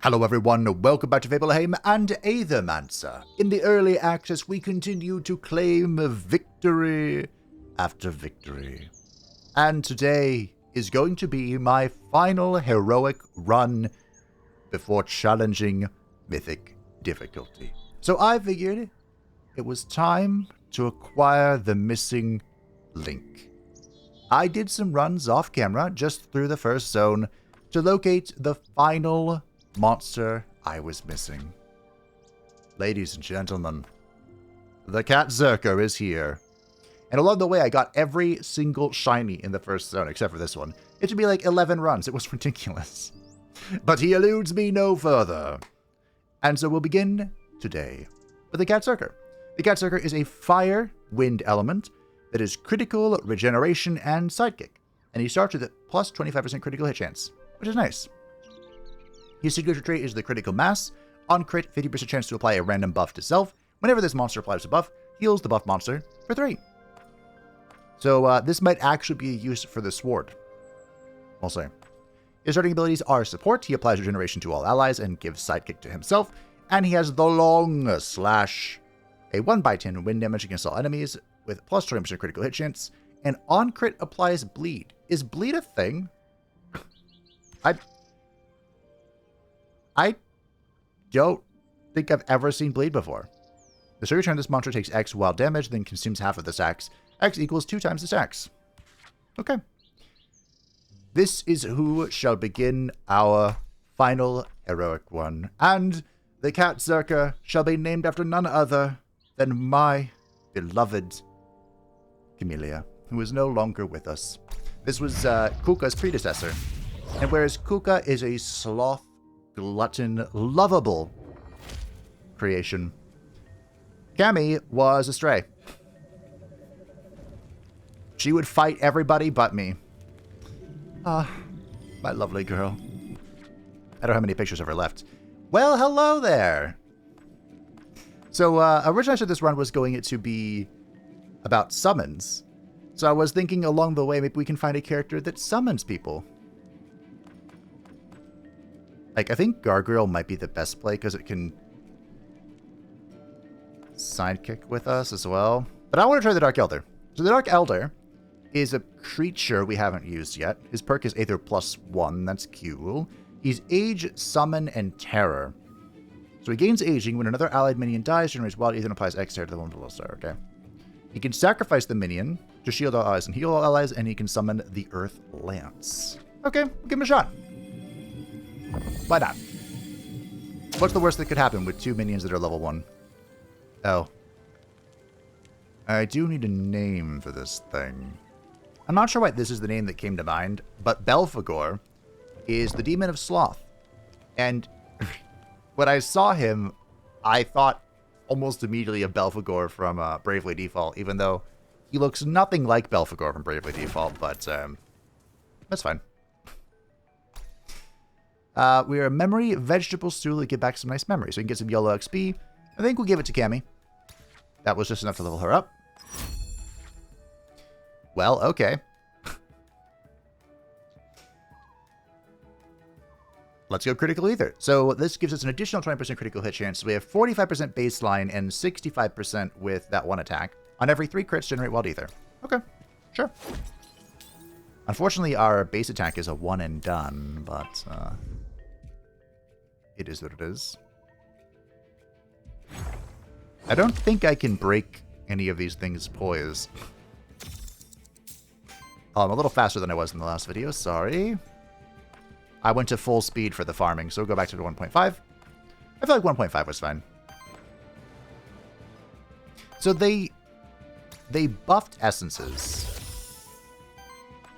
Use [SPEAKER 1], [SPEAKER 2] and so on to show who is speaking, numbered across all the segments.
[SPEAKER 1] Hello everyone, welcome back to Fableheim and Aethermancer. In the early access, we continue to claim victory after victory. And today is going to be my final heroic run before challenging Mythic difficulty. So I figured it was time to acquire the missing link. I did some runs off camera just through the first zone to locate the final monster I was missing. Ladies and gentlemen, the Cat Zerker is here. And along the way, I got every single shiny in the first zone, except for this one. It should be like 11 runs. It was ridiculous. But he eludes me no further. And so we'll begin today with the Cat Zerker. The Cat Zerker is a fire wind element that is critical, regeneration, and sidekick. And he starts with a plus 25% critical hit chance, which is nice. His signature trait is the critical mass. On crit, 50% chance to apply a random buff to self. Whenever this monster applies a buff, heals the buff monster for 3. So this might actually be a use for the sword. We'll see. His starting abilities are support. He applies regeneration to all allies and gives sidekick to himself. And he has the long slash, a 1/10 wind damage against all enemies with plus 20% critical hit chance. And on crit applies bleed. Is bleed a thing? I don't think I've ever seen bleed before. The every turn this monster takes X wild damage, then consumes half of the stacks. X equals 2 times the stacks. Okay. This is who shall begin our final heroic one. And the Cat Zerker shall be named after none other than my beloved Camilia, who is no longer with us. This was Kuka's predecessor. And whereas Kuka is a sloth, glutton, lovable creation, Cami was a stray. She would fight everybody but me. My lovely girl. I don't have many pictures of her left. Well, hello there. So, originally I said this run was going to be about summons. So I was thinking along the way, maybe we can find a character that summons people. Like, I think Gargoyle might be the best play because it can sidekick with us as well. But I want to try the Dark Elder. So the Dark Elder is a creature we haven't used yet. His perk is Aether +1. That's cool. He's Age, Summon, and Terror. So he gains aging when another allied minion dies, generates wild Aether, and applies X Terror to the one below star. Okay. He can sacrifice the minion to shield all allies and heal all allies, and he can summon the Earth Lance. Okay, we'll give him a shot. Why not? What's the worst that could happen with 2 minions that are level 1? Oh. I do need a name for this thing. I'm not sure why this is the name that came to mind, but Belphegor is the Demon of Sloth. And when I saw him, I thought almost immediately of Belphegor from Bravely Default, even though he looks nothing like Belphegor from Bravely Default, but that's fine. We are a memory vegetable stew to get back some nice memories. So we can get some yellow XP. I think we'll give it to Cami. That was just enough to level her up. Well, okay. Let's go critical ether. So this gives us an additional 20% critical hit chance. So we have 45% baseline and 65% with that one attack. On every 3 crits, generate wild ether. Okay, sure. Unfortunately, our base attack is a 1 and done, but it is what it is. I don't think I can break any of these things poised. Oh, I'm a little faster than I was in the last video. Sorry. I went to full speed for the farming, so we'll go back to the 1.5. I feel like 1.5 was fine. So they buffed essences.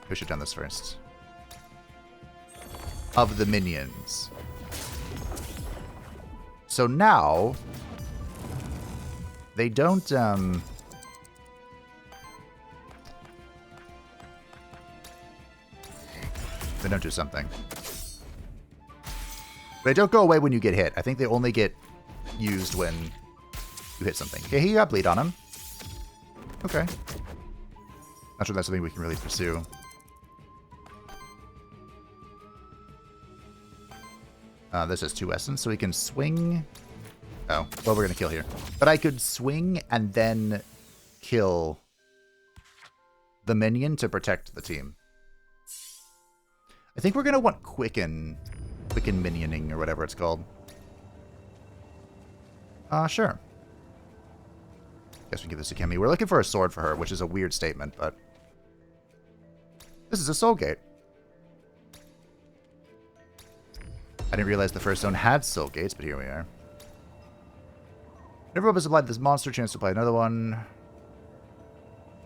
[SPEAKER 1] We should have done this first. Of the minions. So now they don't do something. They don't go away when you get hit. I think they only get used when you hit something. Okay, he got bleed on him. Okay. Not sure that's something we can really pursue. This is 2 essence, so we can swing. Oh, well, we're going to kill here. But I could swing and then kill the minion to protect the team. I think we're going to want quicken minioning or whatever it's called. Sure. Guess we give this to Cami. We're looking for a sword for her, which is a weird statement, but this is a soul gate. I didn't realize the first zone had soul gates, but here we are. Never was applied this monster, chance to apply another one.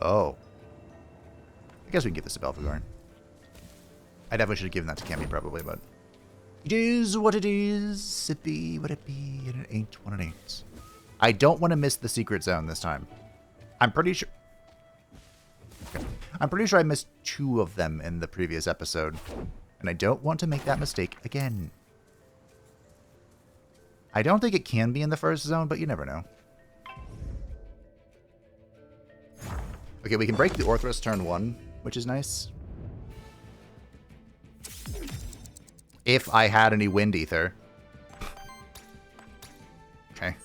[SPEAKER 1] Oh. I guess we can give this to Belphegor. I definitely should have given that to Cami, probably, but it is what it is. It be what it be, and it ain't what it ain't. I don't want to miss the secret zone this time. I'm pretty sure... Okay. I'm pretty sure I missed 2 of them in the previous episode, and I don't want to make that mistake again. I don't think it can be in the first zone, but you never know. Okay, we can break the Orthrus turn 1, which is nice. If I had any Wind Ether. Okay.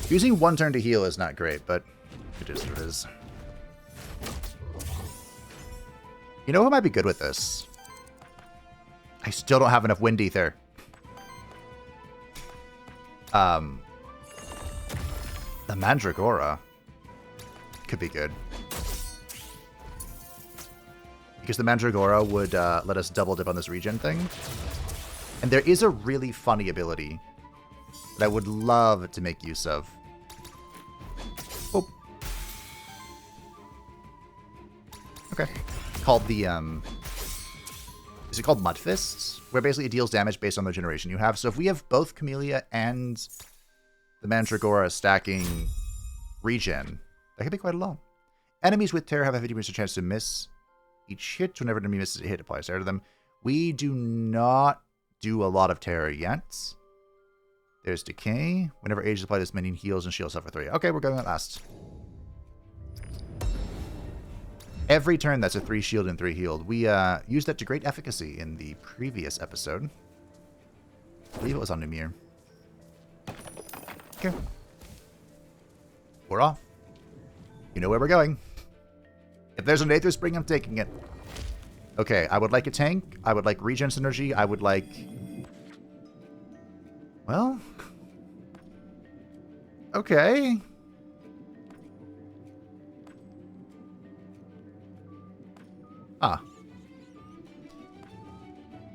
[SPEAKER 1] Using 1 turn to heal is not great, but it is what it is. You know who might be good with this? I still don't have enough Wind Ether. The Mandragora could be good. Because the Mandragora would let us double dip on this regen thing. And there is a really funny ability that I would love to make use of. Oh. Okay. Called the, is it called Mud Fists? Where basically it deals damage based on the generation you have. So if we have both Camilia and the Mandragora stacking regen, that could be quite a lot. Enemies with Terror have a 50% chance to miss each hit. Whenever an enemy misses a hit, applies Terror to them. We do not do a lot of Terror yet. There's Decay. Whenever Ages apply, this minion heals and shields suffer 3. Okay, we're going at last. Every turn, that's a 3 shield and 3 healed. We used that to great efficacy in the previous episode. I believe it was on Numir. Okay. We're off. You know where we're going. If there's an Aether Spring, I'm taking it. Okay, I would like a tank. I would like regen synergy. I would like... Well... Okay. Ah.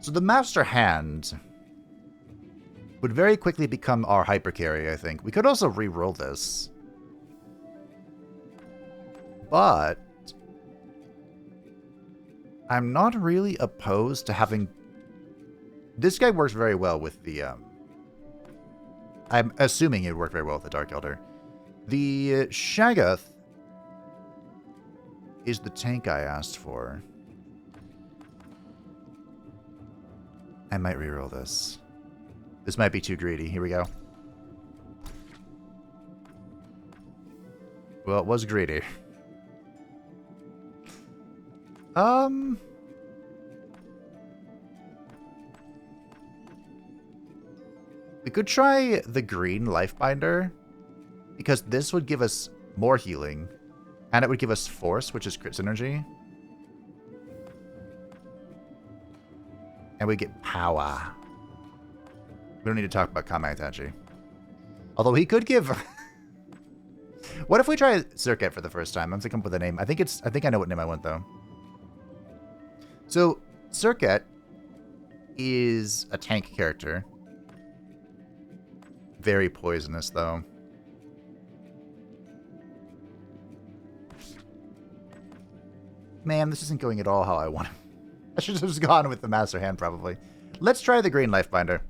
[SPEAKER 1] So the Master Hand would very quickly become our hyper carry, I think. We could also re-roll this. But I'm not really opposed to having... This guy works very well with the... I'm assuming it would work very well with the Dark Elder. The Shaggoth is the tank I asked for. I might reroll this. This might be too greedy. Here we go. Well, it was greedy. We could try the green Lifebinder, because this would give us more healing, and it would give us Force, which is crit synergy. And we get power. We don't need to talk about Kama Itachi. Although he could give... What if we try Circuit for the first time? I'm thinking up with a name. I think I know what name I want, though. So, Circuit is a tank character. Very poisonous, though. Man, this isn't going at all how I want it. I should have just gone with the Master Hand, probably. Let's try the green Lifebinder.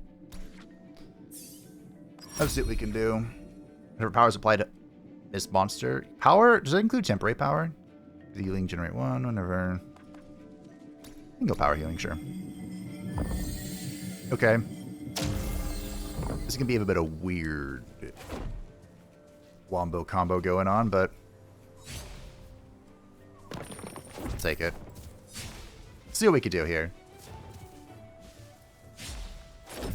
[SPEAKER 1] Let's see what we can do. Whenever power is applied to this monster. Power? Does that include temporary power? The healing generate 1 whenever... We can go power healing, sure. Okay. This is going to be a bit of weird wombo combo going on, but... I'll take it. Let's see what we can do here.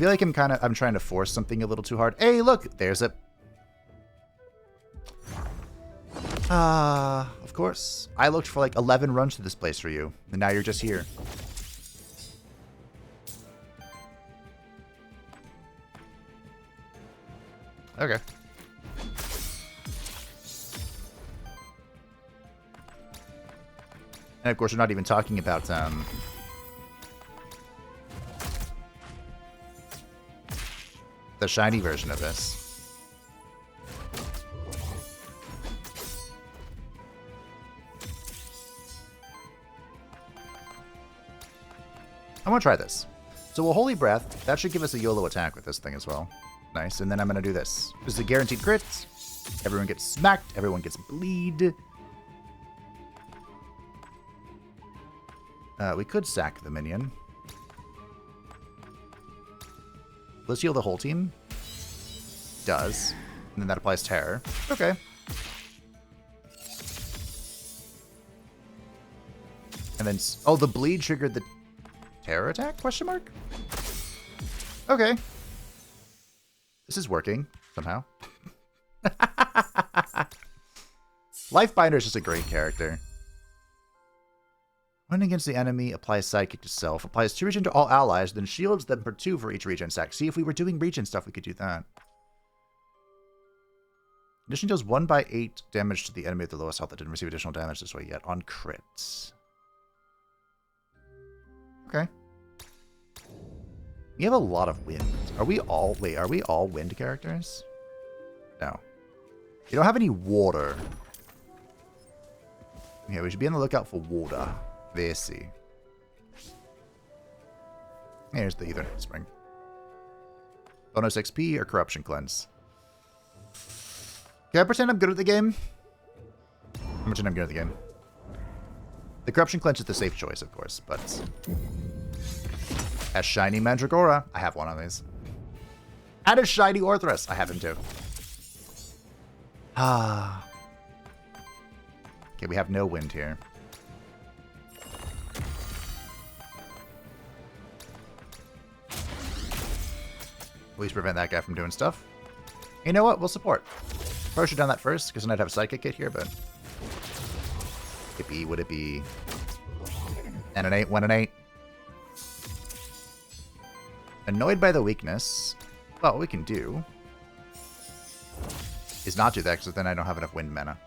[SPEAKER 1] feel like I'm trying to force something a little too hard. Hey, look, there's a... Of course. I looked for like 11 runs to this place for you, and now you're just here. Okay. And of course, we're not even talking about the shiny version of this. I'm gonna try this. So a Holy Breath, that should give us a YOLO attack with this thing as well. Nice, and then I'm gonna do this. This is a guaranteed crit. Everyone gets smacked, everyone gets bleed. We could sack the minion. Let's heal the whole team. Does. And then that applies terror. Okay. And then... Oh, the bleed triggered the terror attack? Question mark? Okay. This is working, somehow. Lifebinder is just a great character. When against the enemy, applies sidekick to self. Applies 2 regen to all allies, then shields them for 2 for each regen stack. See, if we were doing regen stuff, we could do that. Addition deals 1/8 damage to the enemy at the lowest health that didn't receive additional damage this way yet on crits. Okay. We have a lot of wind. Are we all... Wait, are we all wind characters? No. We don't have any water. Yeah, we should be on the lookout for water. Let's see. Here's the Ether Spring. Bonus XP or Corruption Cleanse? Can I pretend I'm good at the game? I'm pretend I'm good at the game. The Corruption Cleanse is the safe choice, of course, but... A shiny Mandragora. I have one of these. And a shiny Orthrus. I have him too. Ah. Okay, we have no wind here. At least prevent that guy from doing stuff. You know what? We'll support. Probably should have done that first, because then I'd have a sidekick kit here, but... Would it be... And an 8, 1 and 8. Annoyed by the weakness. Well, what we can do... is not do that, because then I don't have enough wind mana.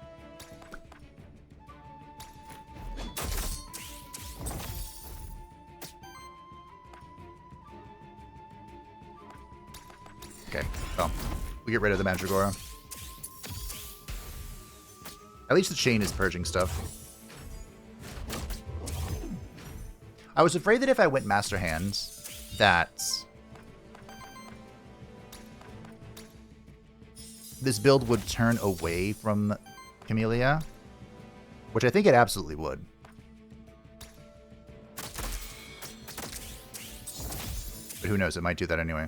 [SPEAKER 1] Okay, well, we get rid of the Mandragora. At least the chain is purging stuff. I was afraid that if I went Master Hands, that this build would turn away from Camilia, which I think it absolutely would. But who knows, it might do that anyway.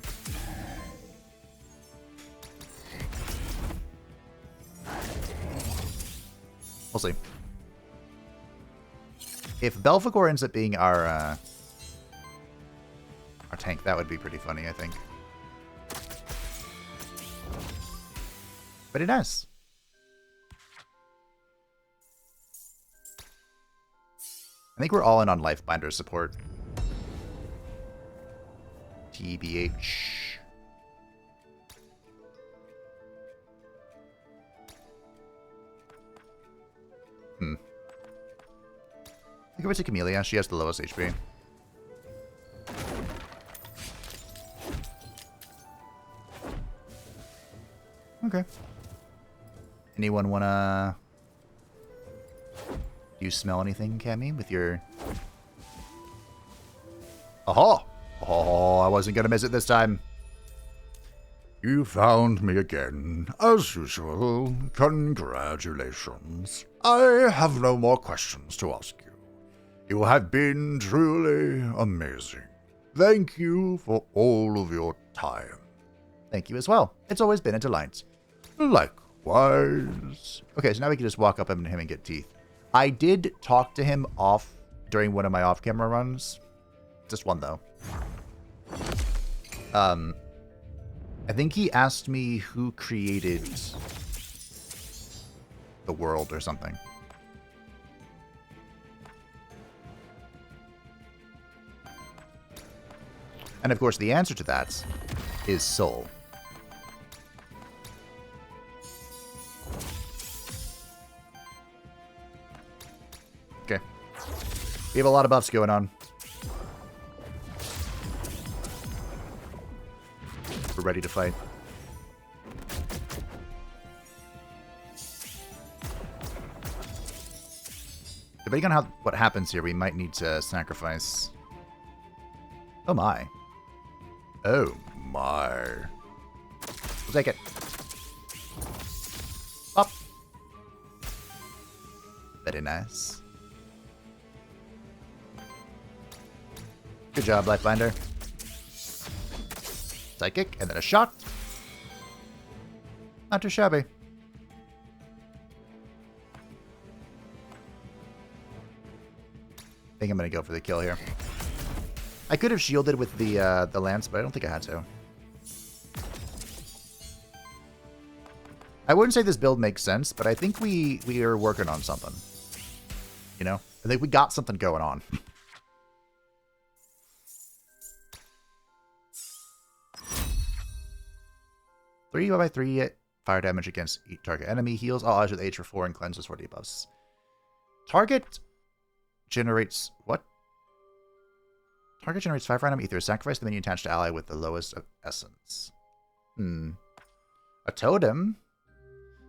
[SPEAKER 1] We'll see. If Belphegor ends up being our tank, that would be pretty funny, I think. But it does. I think we're all in on Lifebinder support. TBH. Give it to Camilia. She has the lowest HP. Okay. Anyone wanna... Do you smell anything, Cammy, with your... Aha! Oh, I wasn't gonna miss it this time. You found me again, as usual. Congratulations. I have no more questions to ask you. You have been truly amazing. Thank you for all of your time. Thank you as well. It's always been a delight. Likewise. Okay, so now we can just walk up to him and get teeth. I did talk to him during one of my off-camera runs. Just one, though. I think he asked me who created the world or something. And of course, the answer to that is Soul. Okay. We have a lot of buffs going on. We're ready to fight. Depending on what happens here, we might need to sacrifice. Oh my. Oh my. We'll take it. Up. Very nice. Good job, Lifebinder. Psychic, and then a shot. Not too shabby. I think I'm going to go for the kill here. I could have shielded with the lance, but I don't think I had to. I wouldn't say this build makes sense, but I think we are working on something. You know? I think we got something going on. 3/3 fire damage against each target enemy. Heals all allies with H for 4 and cleanses 4 debuffs. Target generates... What? Target generates 5 random ether. Sacrifice the minion attached to ally with the lowest of essence. A totem?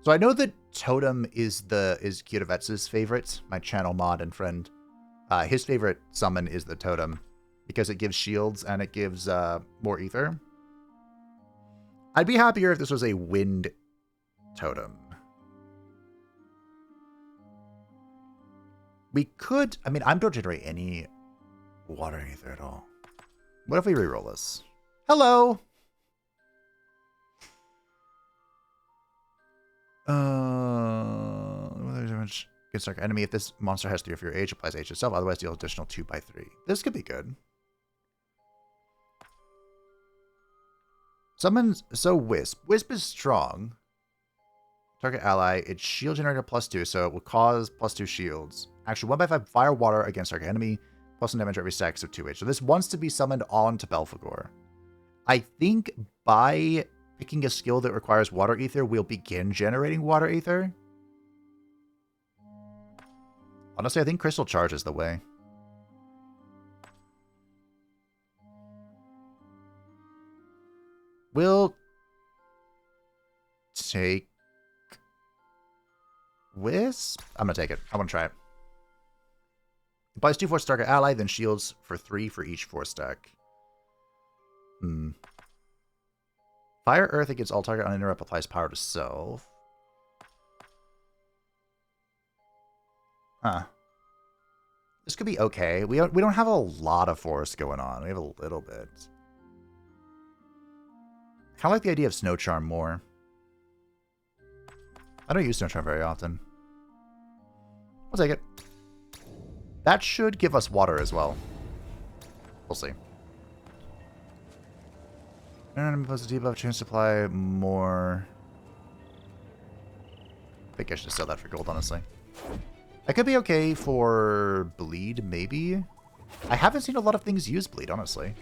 [SPEAKER 1] So I know that totem is Kirovets's favorite, my channel mod and friend. His favorite summon is the totem because it gives shields and it gives more ether. I'd be happier if this was a wind totem. We could... I mean, I don't generate any water ether at all. What if we reroll this? Hello! Against our enemy. If this monster has 3 of your H, applies H itself. Otherwise, deal additional 2/3. This could be good. Summons... So Wisp. Wisp is strong. Target ally. It's shield generator +2, so it will cause +2 shields. Actually, 1/5 fire water against target enemy. +1 damage every stack, so 2H. So this wants to be summoned onto Belphegor. I think by picking a skill that requires water ether, we'll begin generating water ether. Honestly, I think Crystal Charge is the way. We'll take Wisp. I'm going to take it. I want to try it. Applies 2 force target ally, then shields for 3 for each 4 stack. Fire Earth against all target uninterrupted applies power to self. Huh. This could be okay. We don't have a lot of force going on. We have a little bit. I kind of like the idea of Snow Charm more. I don't use Snow Charm very often. We'll take it. That should give us water as well. We'll see. And plus a debuff, chance to apply more. I think I should sell that for gold, honestly. I could be okay for bleed, maybe. I haven't seen a lot of things use bleed, honestly.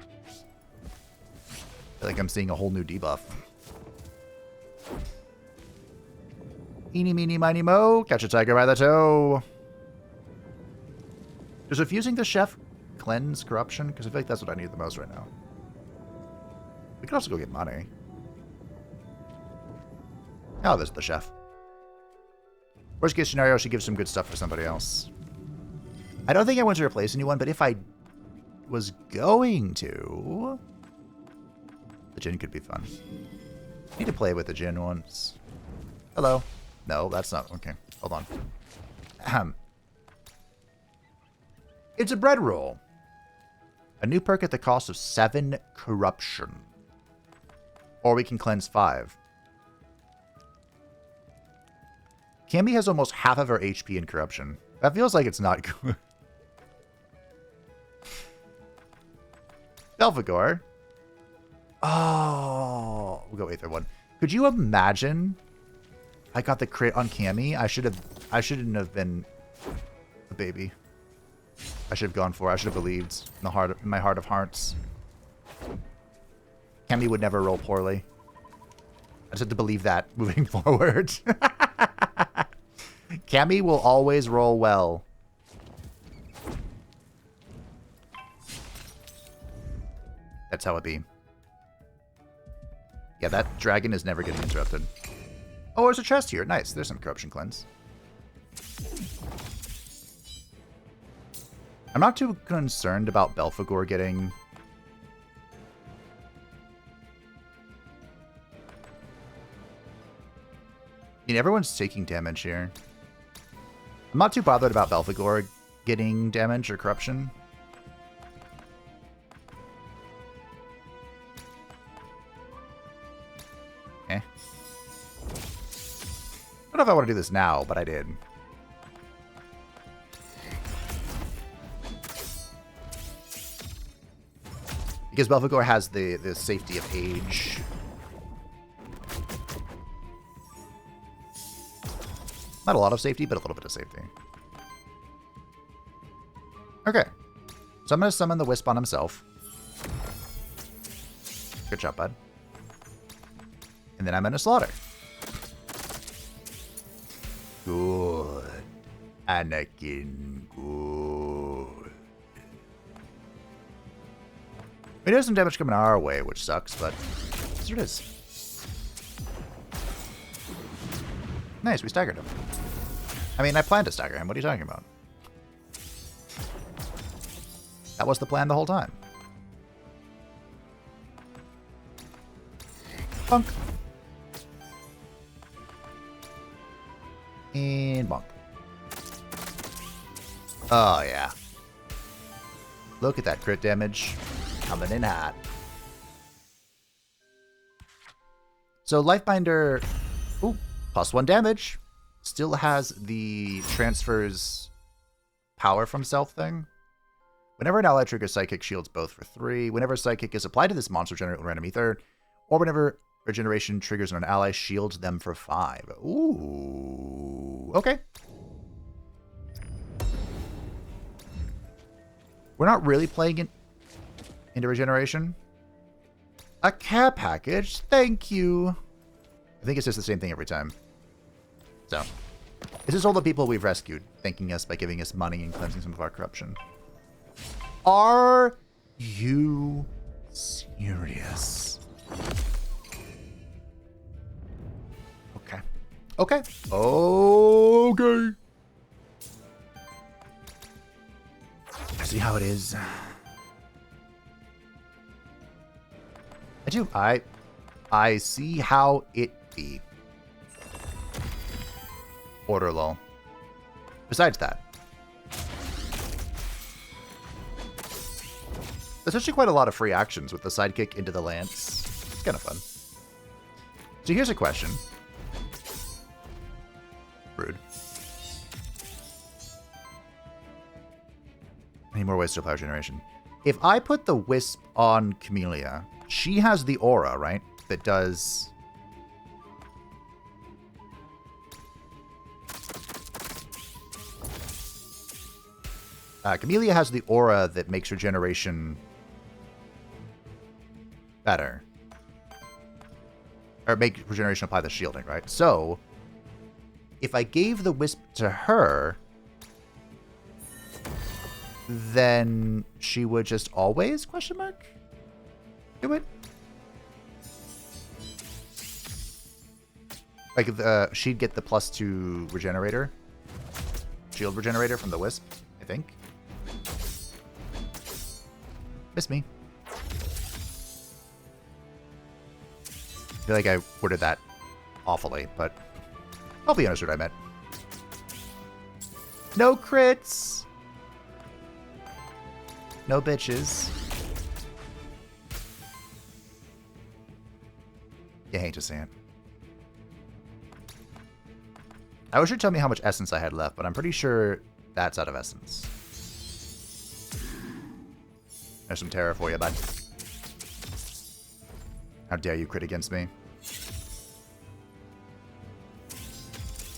[SPEAKER 1] I feel like I'm seeing a whole new debuff. Eeny, meeny, miny, mo. Catch a tiger by the toe. Does refusing the chef cleanse corruption? Because I feel like that's what I need the most right now. We could also go get money. Oh, there's the chef. Worst case scenario, she gives some good stuff for somebody else. I don't think I want to replace anyone, but if I was going to... The Djinn could be fun. I need to play with the Djinn once. Hello. No, that's not... Okay, hold on. Ahem. It's a bread roll. A new perk at the cost of 7 corruption. Or we can cleanse 5. Cammy has almost half of her HP in corruption. That feels like it's not good. Belphegor. Oh, we'll go Aether one. Could you imagine I got the crit on Cammy? I shouldn't have been a baby. I should have gone for it. I should have believed in my heart of hearts. Cammy would never roll poorly. I just have to believe that moving forward. Cammy will always roll well. That's how it be. Yeah, that dragon is never getting interrupted. Oh, there's a chest here. Nice. There's some corruption cleanse. I'm not too concerned about Belphegor getting... I mean, everyone's taking damage here. I'm not too bothered about Belphegor getting damage or corruption. Eh. I don't know if I want to do this now, but I did. Because Belphegor has the safety of age. Not a lot of safety, but a little bit of safety. Okay. So I'm going to summon the Wisp on himself. Good job, bud. And then I'm going to slaughter. Good. Anakin, good. We do have some damage coming our way, which sucks, but here it is. Nice, we staggered him. I mean, I planned to stagger him. What are you talking about? That was the plan the whole time. Bonk. And bonk. Oh, yeah. Look at that crit damage. Coming in hot. So Lifebinder, ooh, +1 damage. Still has the transfers power from self thing. Whenever an ally triggers Psychic, shields both for 3. Whenever Psychic is applied to this monster, generate random ether. Or whenever regeneration triggers on an ally, shields them for 5. Ooh, okay. We're not really playing it into regeneration. A care package, thank you. I think it's just the same thing every time. So, this is all the people we've rescued, thanking us by giving us money and cleansing some of our corruption. Are you serious? Okay. Okay. Okay. I see how it is. I do. I see how it be. Order lull. Besides that, there's actually quite a lot of free actions with the sidekick into the lance. It's kind of fun. So here's a question. Rude. Any more ways to apply regeneration? If I put the Wisp on Camilia, she has the aura, right? That does... Camilia has the aura that makes regeneration better. Or make regeneration apply the shielding, right? So, if I gave the Wisp to her, then she would just always, question mark, do it? Like, she'd get the +2 regenerator, shield regenerator from the Wisp, I think. Miss me. I feel like I worded that awfully, but I'll be honest with what I meant. No crits! No bitches. You hate to see it. I wish you'd tell me how much essence I had left, but I'm pretty sure that's out of essence. There's some terror for you, bud. How dare you crit against me?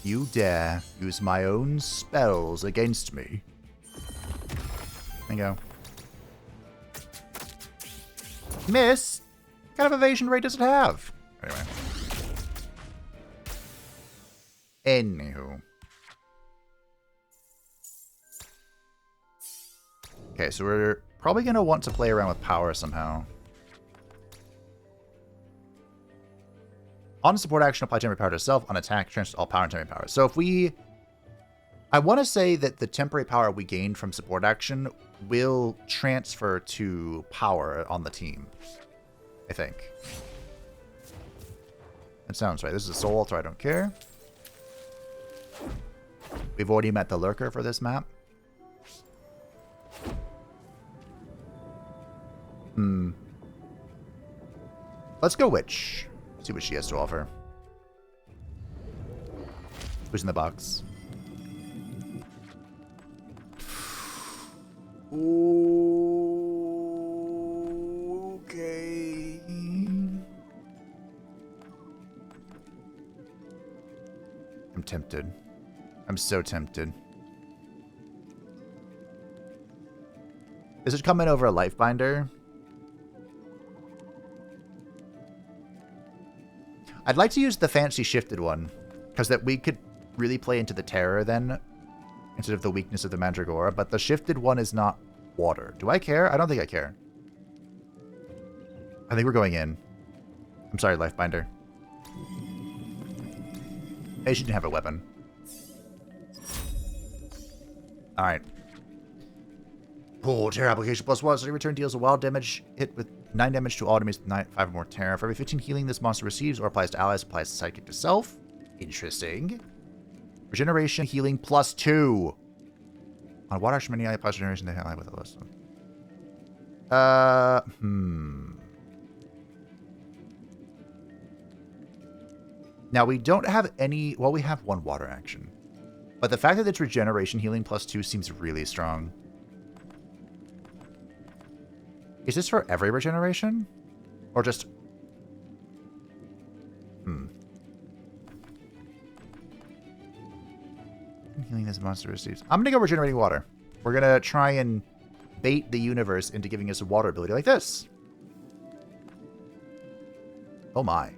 [SPEAKER 1] You dare use my own spells against me? There you go. Miss? What kind of evasion rate does it have? Anyway. Anywho. Okay, so we're probably going to want to play around with power somehow. On support action, apply temporary power to itself. On attack, transfer all power and temporary power. So if we... I want to say that the temporary power we gained from support action will transfer to power on the team. I think. That sounds right. This is a soul altar, I don't care. We've already met the lurker for this map. Let's go witch. See what she has to offer. Who's in the box? Okay. I'm tempted. I'm so tempted. Is it coming over a life binder? I'd like to use the fancy shifted one, because that we could really play into the terror then, instead of the weakness of the Mandragora, but the shifted one is not water. Do I care? I don't think I care. I think we're going in. I'm sorry, Lifebinder. Hey, she didn't have a weapon. Alright. Oh, terror application +1. So return deals a wild damage hit with 9 damage to all enemies with 5 or more terror. For every 15 healing this monster receives or applies to allies, applies to sidekick to self. Interesting. Regeneration healing +2. On water action, many ally applies regeneration they ally with a list. Now we don't have any. Well, we have one water action, but the fact that it's regeneration healing +2 seems really strong. Is this for every regeneration? Or just... Healing this monster receives. I'm going to go regenerating water. We're going to try and bait the universe into giving us a water ability like this. Oh my.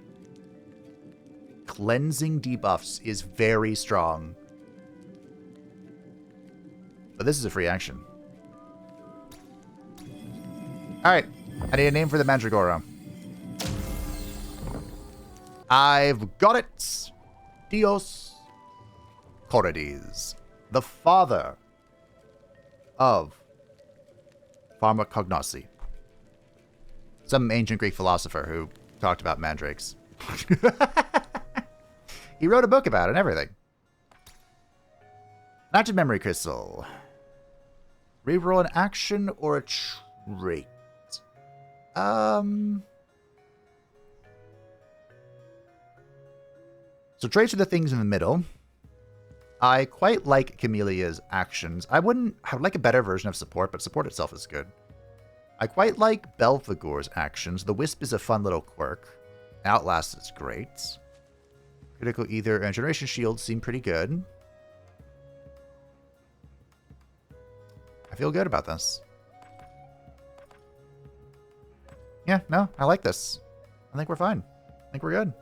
[SPEAKER 1] Cleansing debuffs is very strong. But this is a free action. Alright, I need a name for the Mandragora. I've got it! Dios Corides, the father of pharmacognosy. Some ancient Greek philosopher who talked about mandrakes. He wrote a book about it and everything. Active memory crystal. Reroll an action or a trait. So traits are the things in the middle. I quite like Camilia's actions. I would like a better version of support, but support itself is good. I quite like Belphegor's actions. The Wisp is a fun little quirk. Outlast is great. Critical Ether and Generation Shield seem pretty good. I feel good about this. Yeah, no, I like this. I think we're fine. I think we're good.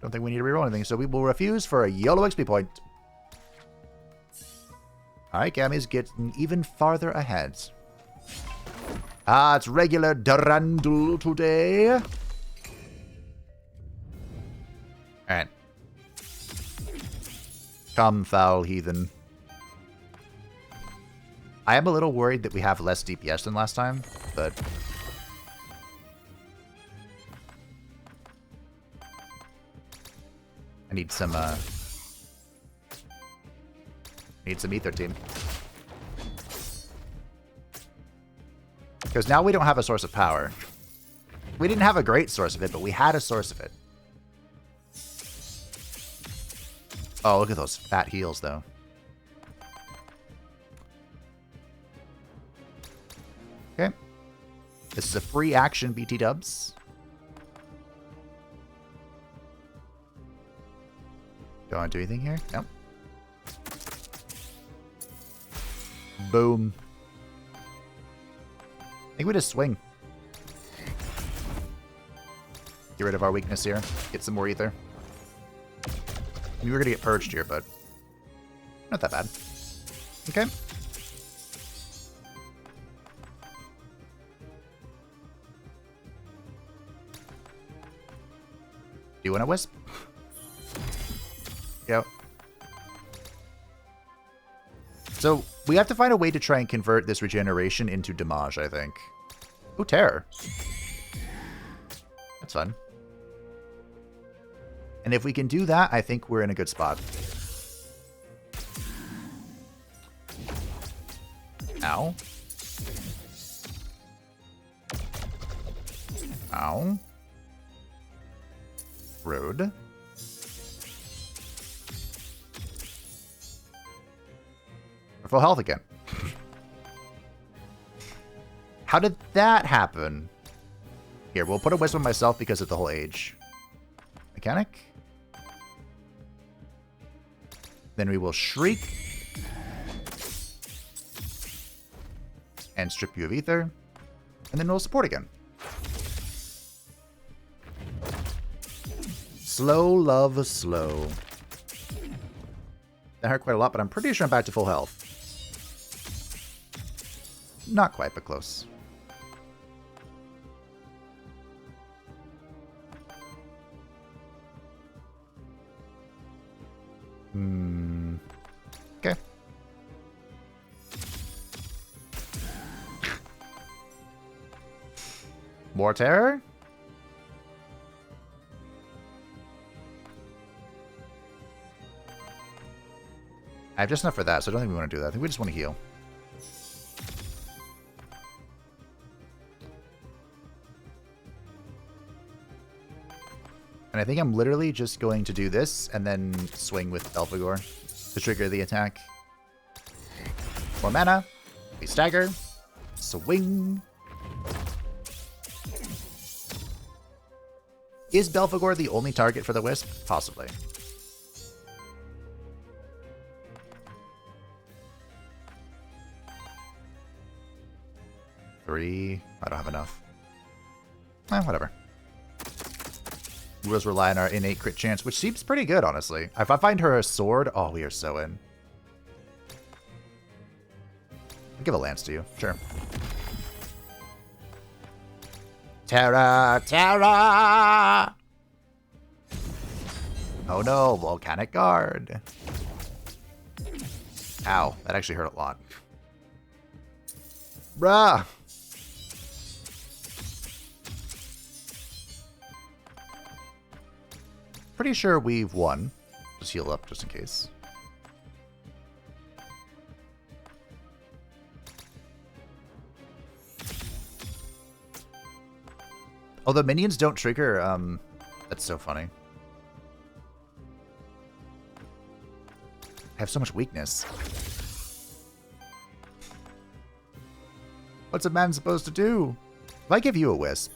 [SPEAKER 1] Don't think we need to reroll anything, so we will refuse for a YOLO XP point. Alright, Gammy's getting even farther ahead. Ah, it's regular Durandal today. Alright. Come, foul heathen. I am a little worried that we have less DPS than last time, but... I need some ether team. Because now we don't have a source of power. We didn't have a great source of it, but we had a source of it. Oh, look at those fat heals, though. Okay. This is a free action, BT dubs. Don't do anything here? Nope. Boom. I think we just swing. Get rid of our weakness here. Get some more ether. I mean, we're going to get purged here, but not that bad. Okay. Do you want a wisp? Yep. So, we have to find a way to try and convert this regeneration into damage, I think. Ooh, terror. That's fun. And if we can do that, I think we're in a good spot. Ow. Ow. Rude. We're full health again. How did that happen? Here, we'll put a wisp on myself because of the whole age. Mechanic. Then we will shriek. And strip you of ether. And then we'll support again. Slow, love, slow. That hurt quite a lot, but I'm pretty sure I'm back to full health. Not quite, but close. Okay. More terror? I have just enough for that, so I don't think we want to do that. I think we just want to heal. And I think I'm literally just going to do this and then swing with Belphegor to trigger the attack. More mana. We stagger. Swing. Is Belphegor the only target for the Wisp? Possibly. Three. I don't have enough. Whatever. We just rely on our innate crit chance, which seems pretty good, honestly. If I find her a sword, oh, we are so in. I'll give a lance to you. Sure. Terra! Terra! Oh no, volcanic guard. Ow, that actually hurt a lot. Bruh! Pretty sure we've won. Just heal up just in case. Oh, the minions don't trigger. That's so funny. I have so much weakness. What's a man supposed to do? If I give you a wisp.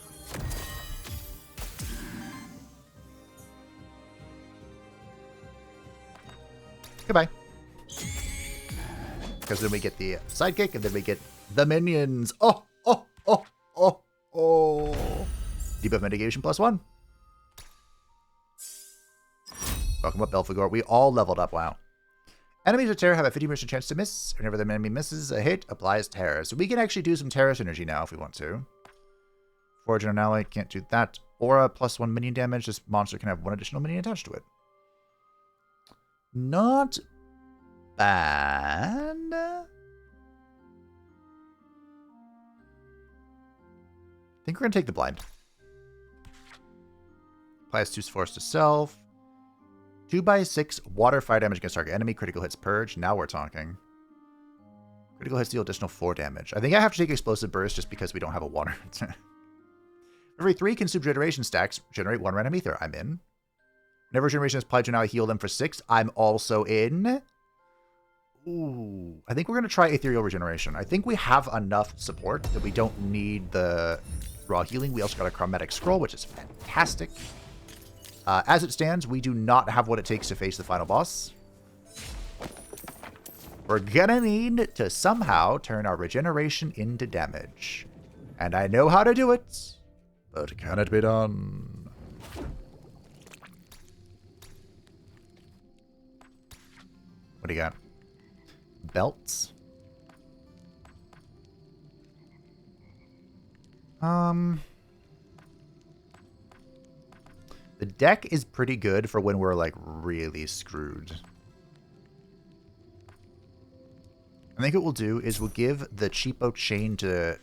[SPEAKER 1] Goodbye. Because then we get the sidekick, and then we get the minions. Oh, oh, oh, oh, oh. Debuff mitigation +1. Welcome up, Belphegor. We all leveled up. Wow. Enemies with terror have a 50% chance to miss. Whenever the enemy misses a hit, applies terror. So we can actually do some terror synergy now if we want to. Forge on an ally, can't do that. Aura +1 minion damage. This monster can have 1 additional minion attached to it. Not bad. I think we're going to take the blind. Applies 2 force to self. 2/6 water fire damage against target enemy. Critical hits purge. Now we're talking. Critical hits deal additional 4 damage. I think I have to take explosive burst just because we don't have a water. Every 3 consumed generation stacks, generate 1 random ether. I'm in. Whenever regeneration is applied to now, I heal them for 6. I'm also in. Ooh. I think we're going to try ethereal regeneration. I think we have enough support that we don't need the raw healing. We also got a chromatic scroll, which is fantastic. As it stands, we do not have what it takes to face the final boss. We're gonna need to somehow turn our regeneration into damage. And I know how to do it, but can it be done? What do you got? Belts? The deck is pretty good for when we're, like, really screwed. I think what we'll do is we'll give the cheapo chain to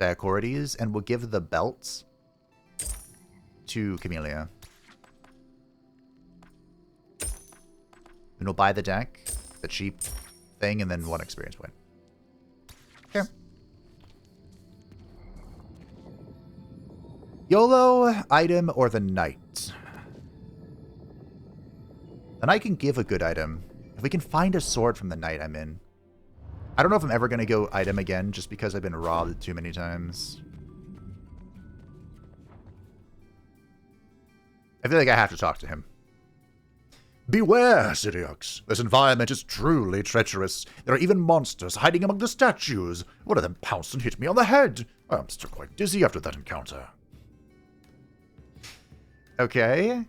[SPEAKER 1] Diacorides, and we'll give the belts to Camilia. And we'll buy the deck, the cheap thing, and then 1 experience point. Okay. YOLO, item, or the knight? The knight can give a good item. If we can find a sword from the knight, I'm in. I don't know if I'm ever going to go item again, just because I've been robbed too many times. I feel like I have to talk to him. Beware, Siriox. This environment is truly treacherous. There are even monsters hiding among the statues. One of them pounced and hit me on the head. I'm still quite dizzy after that encounter. Okay.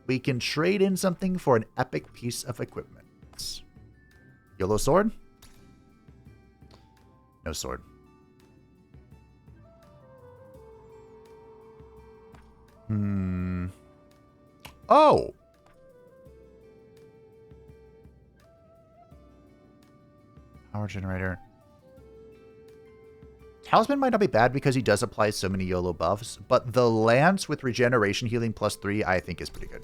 [SPEAKER 1] We can trade in something for an epic piece of equipment. YOLO sword? No sword. Oh! Power generator. Talisman might not be bad because he does apply so many YOLO buffs, but the lance with regeneration healing +3 I think is pretty good.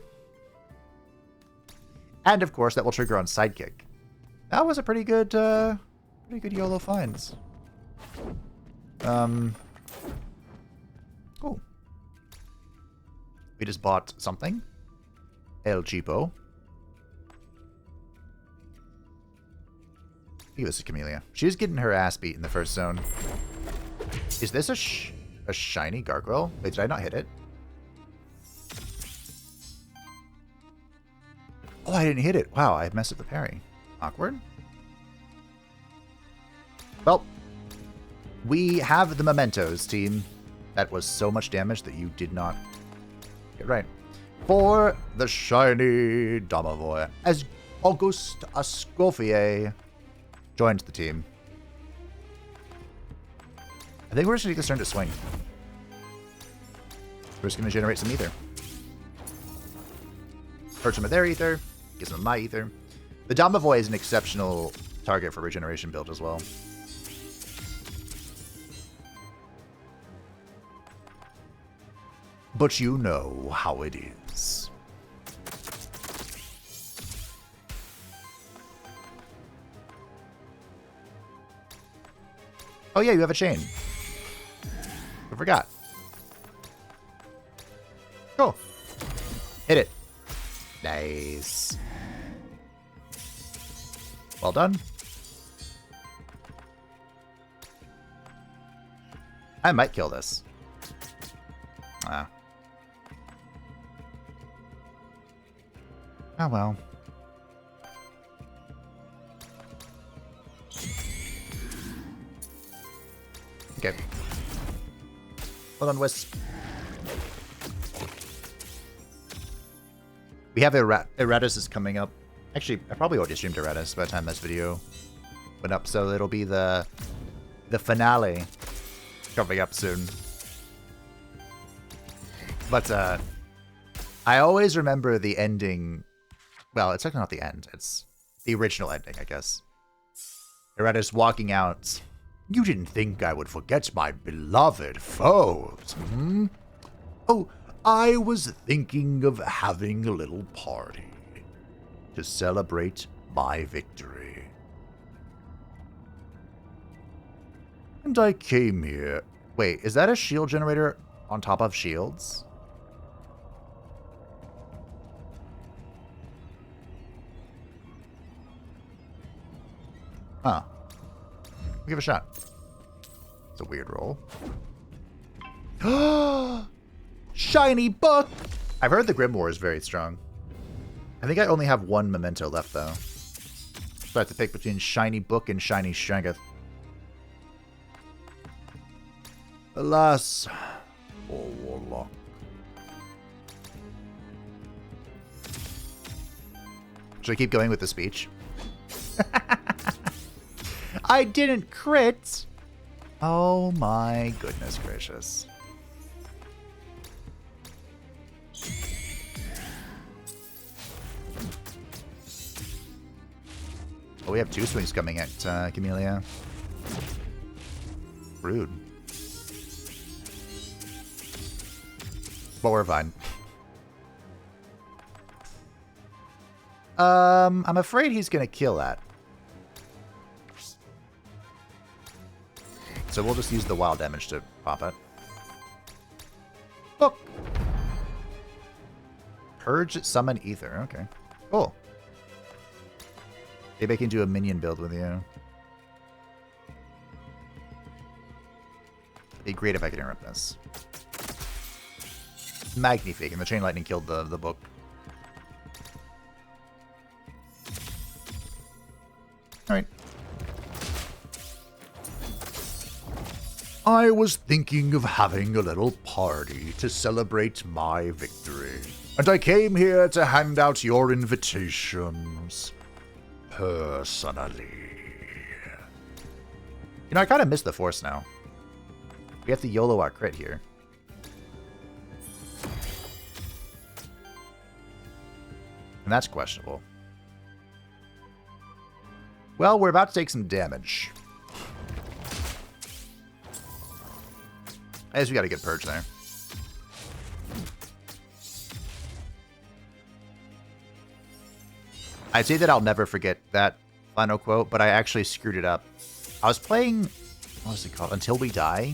[SPEAKER 1] And of course that will trigger on sidekick. That was a pretty good YOLO finds. Cool. We just bought something. El Cheapo. Give this to Camilia. She's getting her ass beat in the first zone. Is this a shiny gargoyle? Wait, did I not hit it? Oh, I didn't hit it. Wow, I messed up the parry. Awkward. Well, we have the mementos, team. That was so much damage that you did not get right. For the shiny Domovoy, as Auguste Escoffier joins the team. I think we're just going to take this turn to swing. We're just going to generate some ether. Hurt some of their ether, get some of my ether. The Domovoy is an exceptional target for regeneration build as well. But you know how it is. Oh yeah, you have a chain. I forgot. Cool. Hit it. Nice. Well done. I might kill this. Ah. Oh well. Okay. Hold on, Wisp. We have Eratus is coming up. Actually, I probably already streamed Eratus by the time this video went up, so it'll be the finale coming up soon. But I always remember the ending. Well, it's actually not the end. It's the original ending, I guess. Eratus walking out. You didn't think I would forget my beloved foes, hmm? Oh, I was thinking of having a little party to celebrate my victory. And I came here. Wait, is that a shield generator on top of shields? Huh. Give it a shot. It's a weird roll. shiny book! I've heard the Grimoire is very strong. I think I only have one memento left, though. So I have to pick between shiny book and shiny Shangeth. Alas, poor Warlock. Should I keep going with the speech? I didn't crit! Oh my goodness gracious. Oh, we have 2 swings coming at Camilia. Rude. But we're fine. I'm afraid he's gonna kill that. So we'll just use the wild damage to pop it. Look! Purge, summon, ether. Okay. Cool. Maybe I can do a minion build with you. It'd be great if I could interrupt this. Magnifique, and the chain lightning killed the book. Alright. I was thinking of having a little party to celebrate my victory, and I came here to hand out your invitations. Personally. You know, I kind of miss the Force now. We have to YOLO our crit here. And that's questionable. Well, we're about to take some damage. I guess we got a good purge there. I'd say that I'll never forget that final quote, but I actually screwed it up. I was playing, what was it called? Until We Die?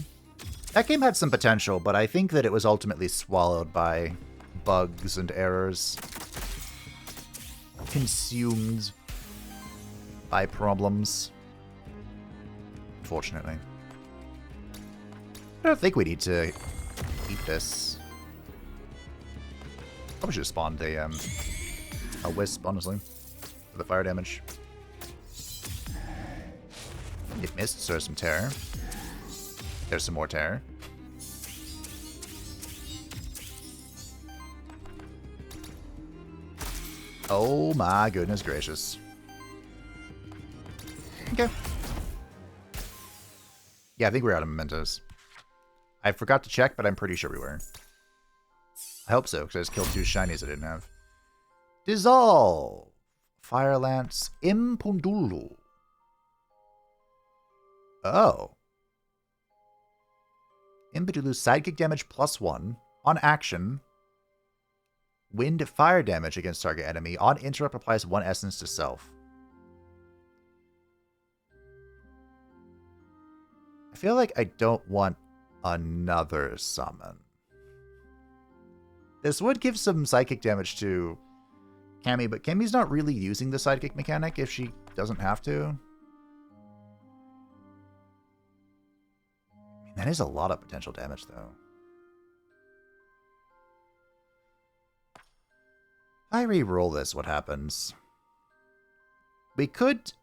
[SPEAKER 1] That game had some potential, but I think that it was ultimately swallowed by bugs and errors. Consumed by problems. Unfortunately. I don't think we need to eat this. Probably should have spawned a wisp, honestly. For the fire damage. It missed, so there's some terror. There's some more terror. Oh my goodness gracious. Okay. Yeah, I think we're out of mementos. I forgot to check, but I'm pretty sure we were. I hope so, because I just killed 2 shinies I didn't have. Dissolve! Fire Lance Impundulu. Oh. Impundulu sidekick damage +1. On action. Wind fire damage against target enemy. On interrupt applies 1 essence to self. I feel like I don't want another summon. This would give some psychic damage to Cammy, but Cammy's not really using the sidekick mechanic if she doesn't have to. I mean, that is a lot of potential damage, though. If I re-roll this, what happens? We could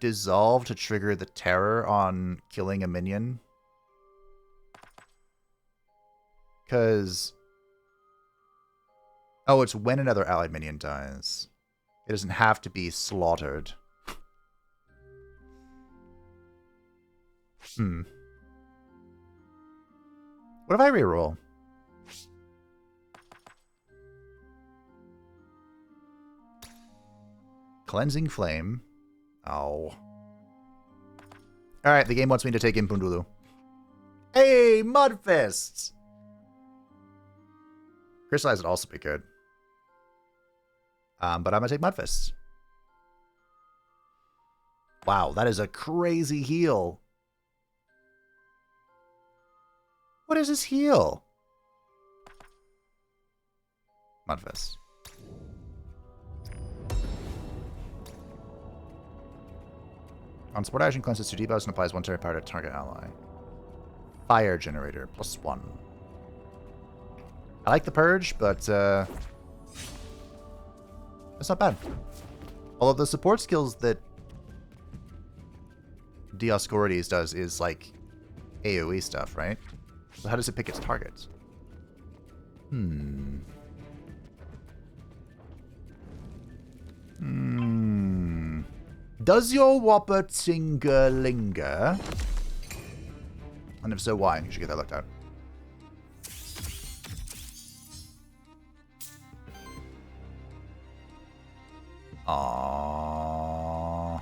[SPEAKER 1] dissolve to trigger the terror on killing a minion. Because... oh, it's when another allied minion dies. It doesn't have to be slaughtered. What if I reroll? Cleansing Flame. Oh. Alright, the game wants me to take Impundulu. Hey, Mudfists! Crystallize would also be good. But I'm going to take Mudfists. Wow, that is a crazy heal. What is this heal? Mudfist. On support action, cleanses 2 debuffs and applies 1 terror power to target ally. Fire generator, +1. I like the Purge, but it's not bad. Although the support skills that Dioscorides does is like AoE stuff, right? So how does it pick its targets? Does your whopper tingle-linger? And if so, why? You should get that looked at. Aww.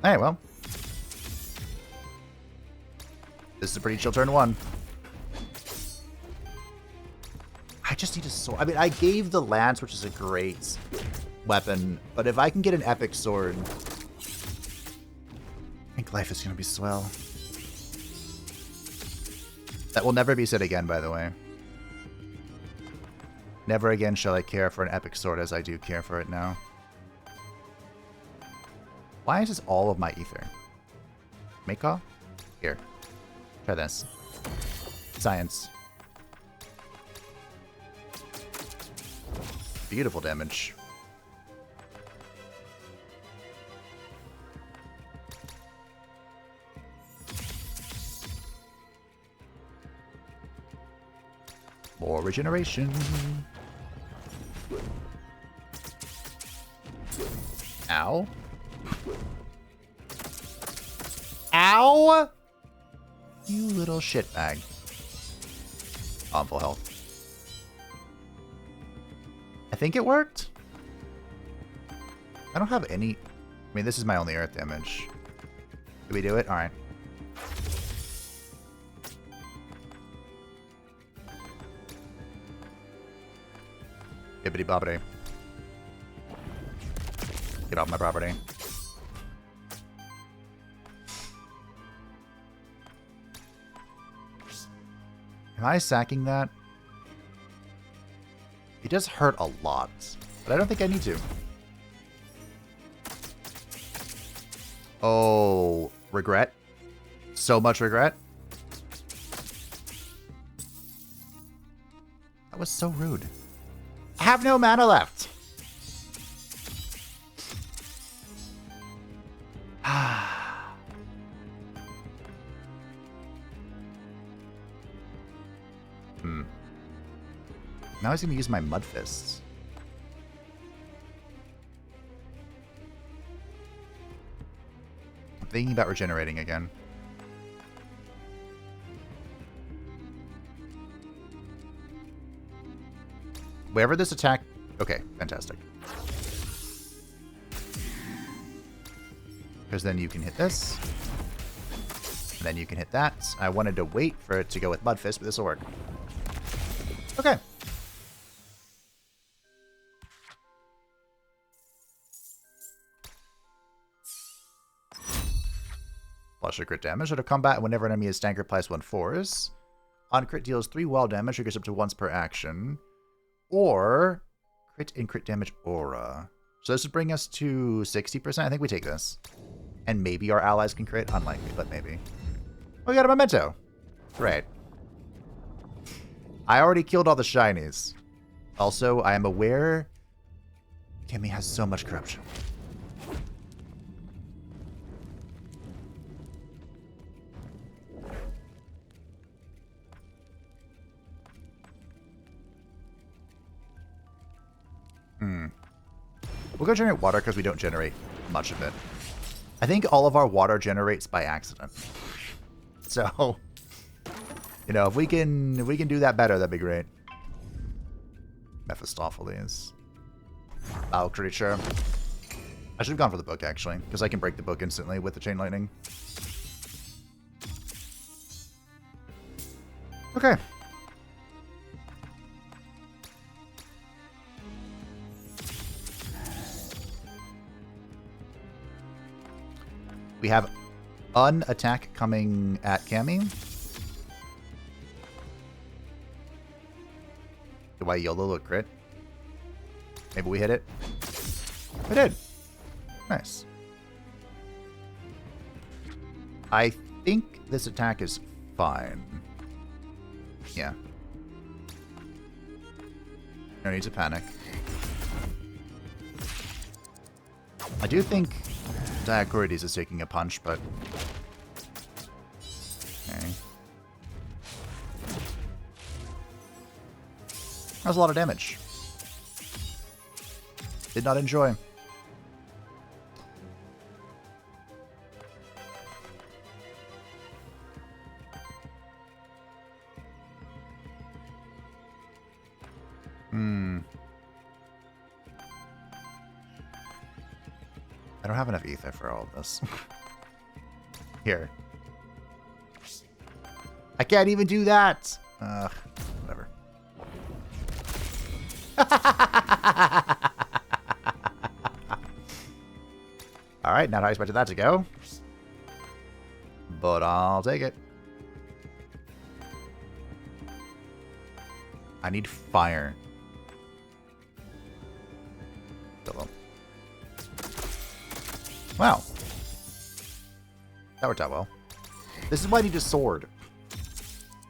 [SPEAKER 1] Alright, well. This is a pretty chill turn 1. I just need a sword. I mean, I gave the lance, which is a great weapon, but if I can get an epic sword, I think life is going to be swell. That will never be said again, by the way. Never again shall I care for an epic sword as I do care for it now. Why is this all of my ether? Make call? Here. Try this. Science. Beautiful damage. More regeneration. Ow. Ow! You little shitbag. Oh, I'm full health. I think it worked. I don't have any... I mean, this is my only earth damage. Did we do it? Alright. Bibbidi bobbidi. Get off my property. Am I sacking that? It does hurt a lot, but I don't think I need to. Oh, regret. So much regret. That was so rude. I have no mana left. Now he's going to use my Mud Fists. I'm thinking about regenerating again. Wherever this attack... Okay, fantastic. Because then you can hit this. And then you can hit that. I wanted to wait for it to go with Mud Fist, but this will work. Okay. Plus your crit damage. Out of combat, whenever an enemy is staggered, applies 1/4. On crit, deals 3 wild damage, triggers up to once per action. Or crit and crit damage aura. So this would bring us to 60%. I think we take this. And maybe our allies can crit. Unlikely, but maybe. Oh, we got a memento. Great. I already killed all the shinies. Also, I am aware Kimmy has so much corruption. We'll go generate water because we don't generate much of it. I think all of our water generates by accident. So, you know, if we can do that better, that'd be great. Mephistopheles. Bow creature. I should have gone for the book actually, because I can break the book instantly with the chain lightning. Okay. We have an attack coming at Cami. Do I YOLO a crit? Maybe we hit it. We did. Nice. I think this attack is fine. Yeah. No need to panic. I do think Diacorides is taking a punch, but... Okay. That was a lot of damage. Did not enjoy. I don't have enough ether for all of this. Here. I can't even do that! Whatever. Alright, not how I expected that to go. But I'll take it. I need fire. Hello. Wow. That worked out well. This is why I need a sword.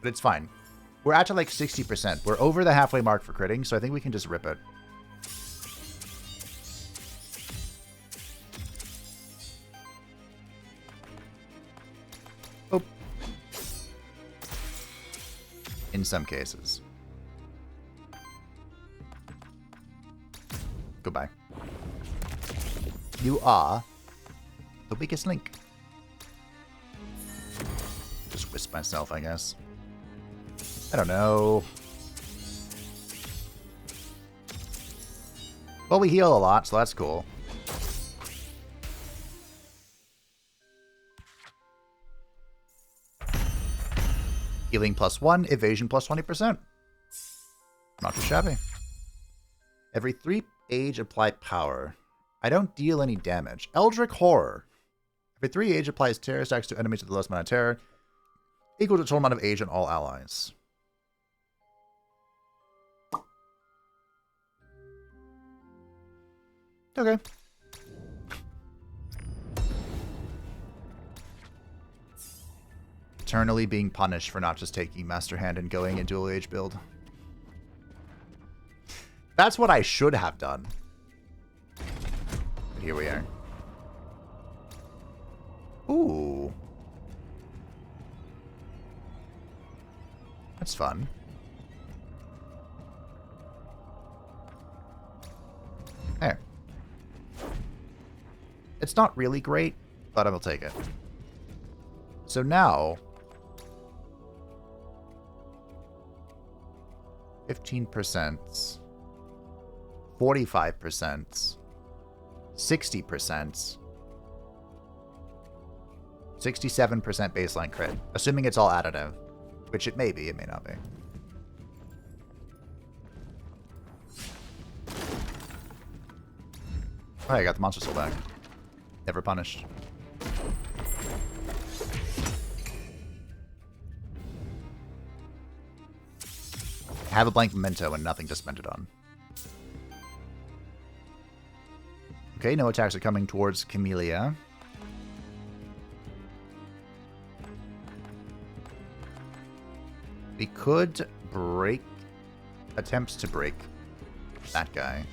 [SPEAKER 1] But it's fine. We're at to like 60%. We're over the halfway mark for critting, so I think we can just rip it. Oh. In some cases. Goodbye. You are the weakest link. Just wisp myself, I guess. I don't know. Well, we heal a lot, so that's cool. Healing +1, evasion +20%. Not too shabby. Every 3 age, apply power. I don't deal any damage. Eldritch Horror. Every 3 age, applies terror stacks to enemies with the lowest amount of terror, equal to the total amount of age on all allies. Okay. Eternally being punished for not just taking Master Hand and going into dual age build. That's what I should have done. But here we are. Ooh. That's fun. There. It's not really great, but I will take it. So now... 15%. 45%. 60%. 67% baseline crit. Assuming it's all additive. Which it may be, it may not be. Oh, I got the monster soul back. Never punished. I have a blank memento and nothing to spend it on. Okay, no attacks are coming towards Camilia. We could break... Attempts to break that guy.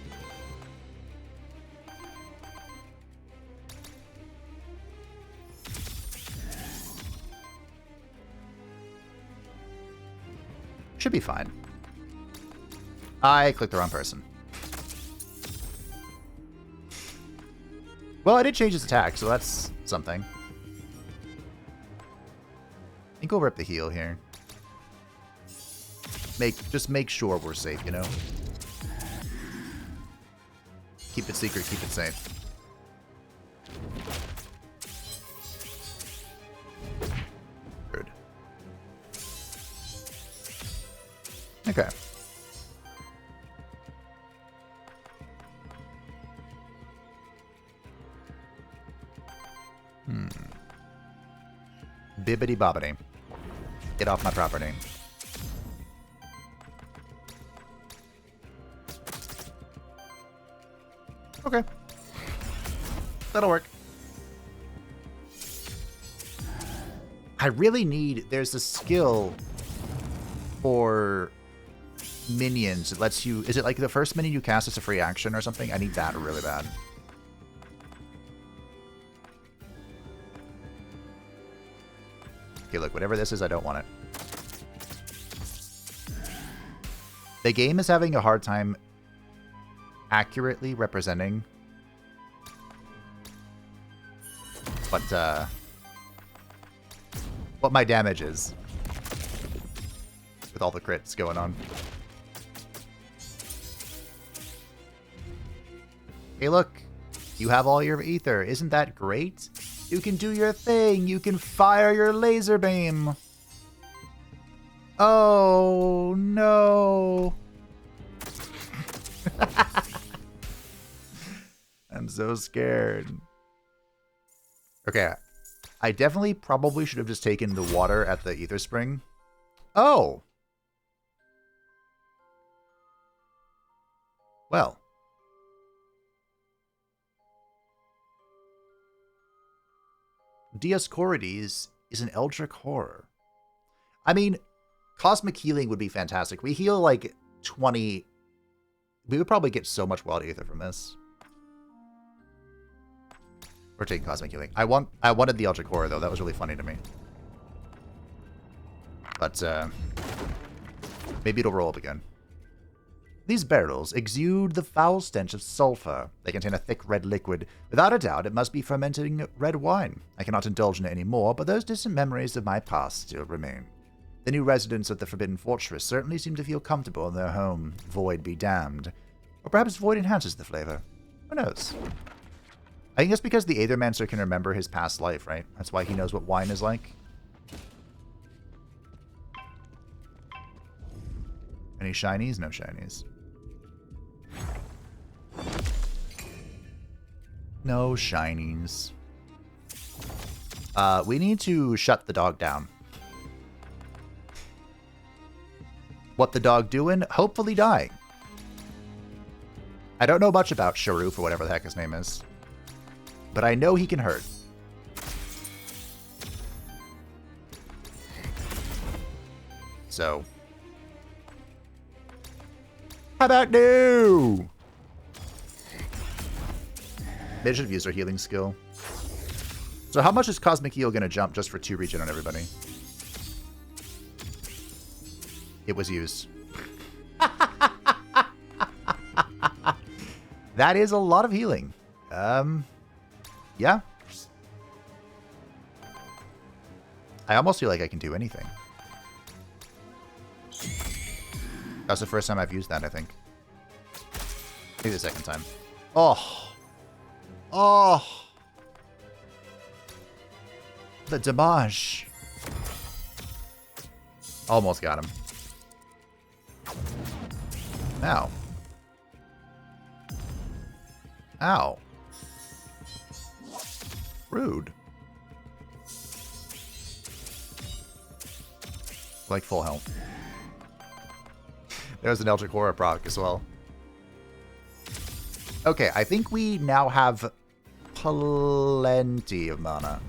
[SPEAKER 1] Should be fine. I clicked the wrong person. Well, I did change his attack, so that's something. I think we'll rip the heal here. Just make sure we're safe, you know? Keep it secret, keep it safe. Good. Okay. Bibbidi bobbidi. Get off my property. Okay. That'll work. I really need... There's a skill for minions. It lets you... Is it like the first minion you cast is a free action or something? I need that really bad. Okay, look, whatever this is, I don't want it. The game is having a hard time accurately representing what my damage is with all the crits going on. Hey, look, you have all your ether. Isn't that great? You can do your thing. You can fire your laser beam. Oh, no. I'm so scared. Okay. I definitely probably should have just taken the water at the ether spring. Oh. Well. Dioscorides is an eldritch horror. I mean, cosmic healing would be fantastic. We heal like 20. We would probably get so much wild ether from this. We're taking cosmic healing. I wanted the eldritch horror though. That was really funny to me. But maybe it'll roll up again. These barrels exude the foul stench of sulfur. They contain a thick red liquid. Without a doubt, it must be fermenting red wine. I cannot indulge in it anymore, but those distant memories of my past still remain. The new residents of the Forbidden Fortress certainly seem to feel comfortable in their home. Void be damned. Or perhaps void enhances the flavor. Who knows? I think that's because the Aethermancer can remember his past life, right? That's why he knows what wine is like. Any shinies? No shinies. No shinies. We need to shut the dog down. What the dog doing? Hopefully dying. I don't know much about Sharoof or whatever the heck his name is. But I know he can hurt. So. How about no? They should have used their healing skill. So how much is Cosmic Heal going to jump just for 2 regen on everybody? It was used. That is a lot of healing. Yeah. I almost feel like I can do anything. That's the first time I've used that, I think. Maybe the second time. Oh. Oh. The damage. Almost got him. Ow. Ow. Rude. Like full health. There's an Eldritch Horror proc as well. Okay, I think we now have plenty of mana.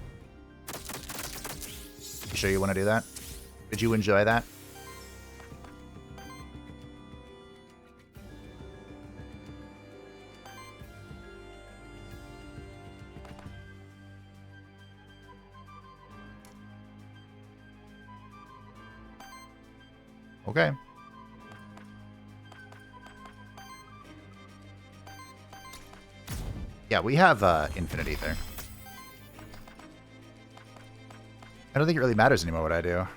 [SPEAKER 1] You sure you want to do that? Did you enjoy that? Okay. Yeah, we have infinite ether. I don't think it really matters anymore what I do.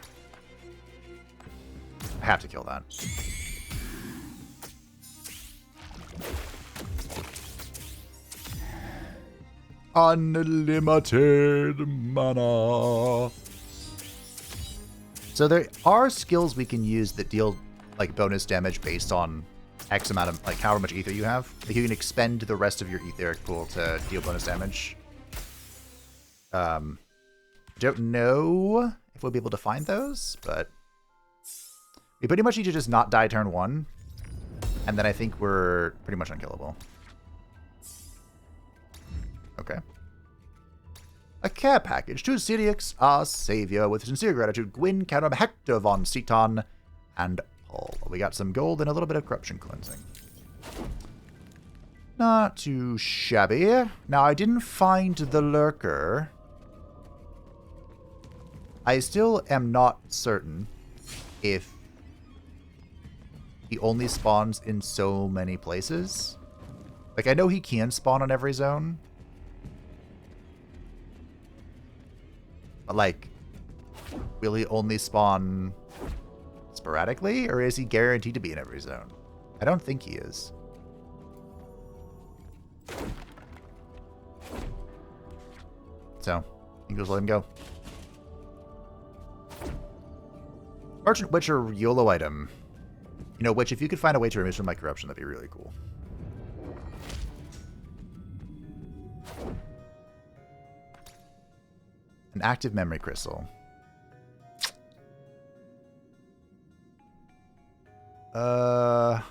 [SPEAKER 1] I have to kill that. Unlimited mana. So there are skills we can use that deal like bonus damage based on X amount of, like, however much ether you have. Like, you can expend the rest of your etheric pool to deal bonus damage. Don't know if we'll be able to find those, but we pretty much need to just not die turn 1, and then I think we're pretty much unkillable. Okay. care package to Sirius, our savior. With sincere gratitude, Gwyn, Karam, Hector von Seton, and Paul. We got some gold and a little bit of corruption cleansing. Not too shabby. Now, I didn't find the lurker. I still am not certain if he only spawns in so many places. Like, I know he can spawn on every zone. But, like, will he only spawn sporadically? Or is he guaranteed to be in every zone? I don't think he is. So, I think just let him go. Merchant Witcher YOLO item. You know, which if you could find a way to remove some of my corruption, that'd be really cool. An active memory crystal. I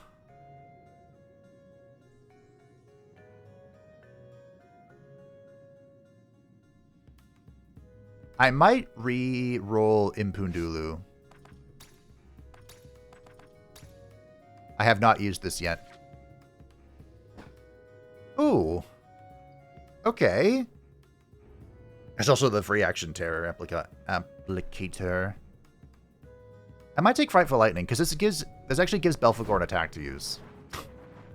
[SPEAKER 1] might re-roll Impundulu. I have not used this yet. Ooh. Okay. There's also the free action terror applicator. I might take Frightful Lightning, because this actually gives Belphegor an attack to use.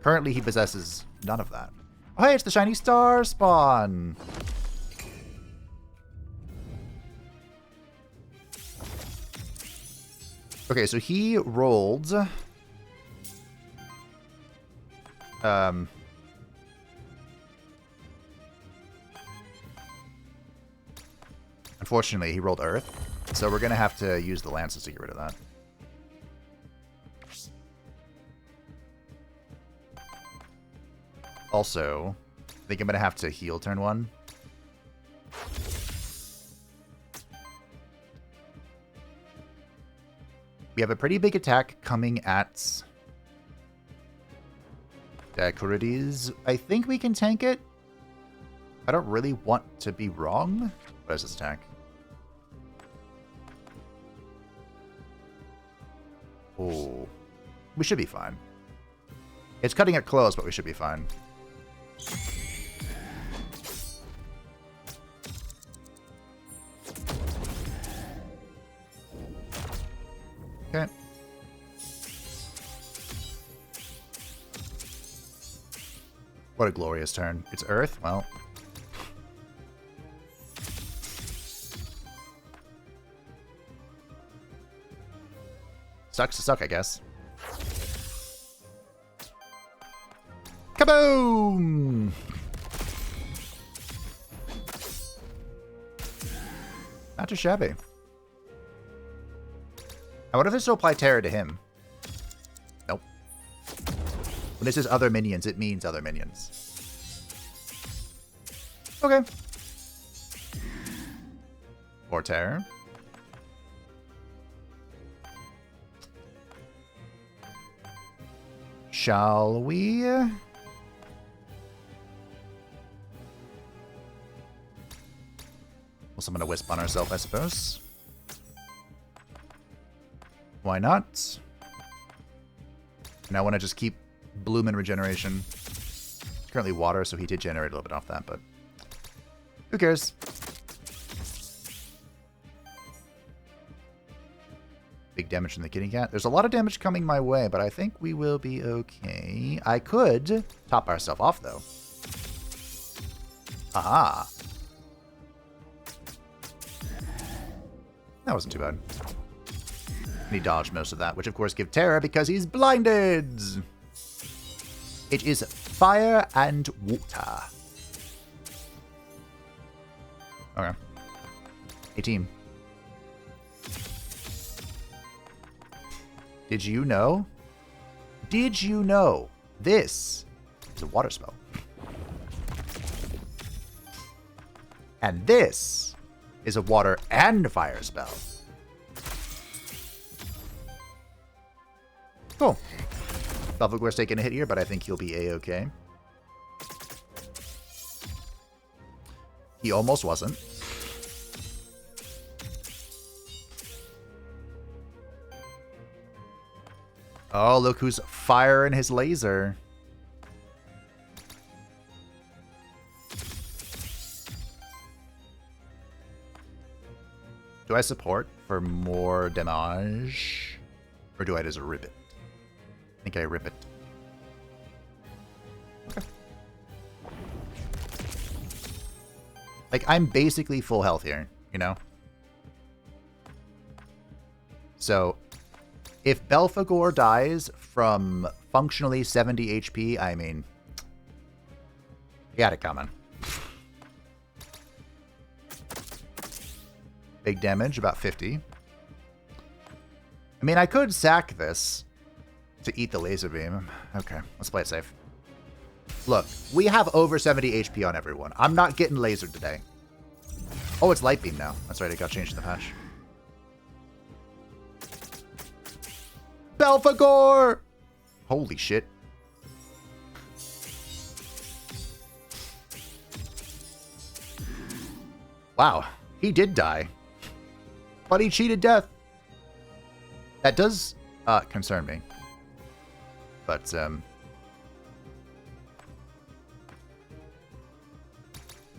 [SPEAKER 1] Currently, he possesses none of that. Oh, hey, it's the shiny star spawn! Okay, so he rolled... Unfortunately, he rolled Earth, so we're going to have to use the Lances to get rid of that. Also, I think I'm going to have to heal turn 1. We have a pretty big attack coming at Curides. I think we can tank it. I don't really want to be wrong. What is this attack? Oh, we should be fine. It's cutting it close, but we should be fine. Okay. What a glorious turn. It's Earth? Well. Sucks to suck, I guess. Kaboom! Not too shabby. I wonder if this will apply terror to him. Nope. When it says other minions, it means other minions. Okay. Or terror. Shall we? We'll summon a wisp on ourselves, I suppose. Why not? And I want to just keep blooming regeneration. It's currently water, so he did generate a little bit off that, but who cares? Big damage from the kitty cat. There's a lot of damage coming my way, but I think we will be okay. I could top ourselves off, though. Aha. That wasn't too bad. And he dodged most of that, which of course gives terror because he's blinded. It is fire and water. Okay. Hey, team. Did you know? Did you know this is a water spell? And this is a water and fire spell. Cool. Belphegor's taking a hit here, but I think he'll be a-okay. He almost wasn't. Oh, look who's firing his laser. Do I support for more damage? Or do I just rip it? I think I rip it. Okay. Like, I'm basically full health here, you know? So, if Belphegor dies from functionally 70 HP, I mean, you got it coming. Big damage, about 50. I mean, I could sack this to eat the laser beam. Okay, let's play it safe. Look, we have over 70 HP on everyone. I'm not getting lasered today. Oh, it's light beam now. That's right, it got changed in the patch. Belphegor! Holy shit. Wow, he did die. But he cheated death. That does concern me. But,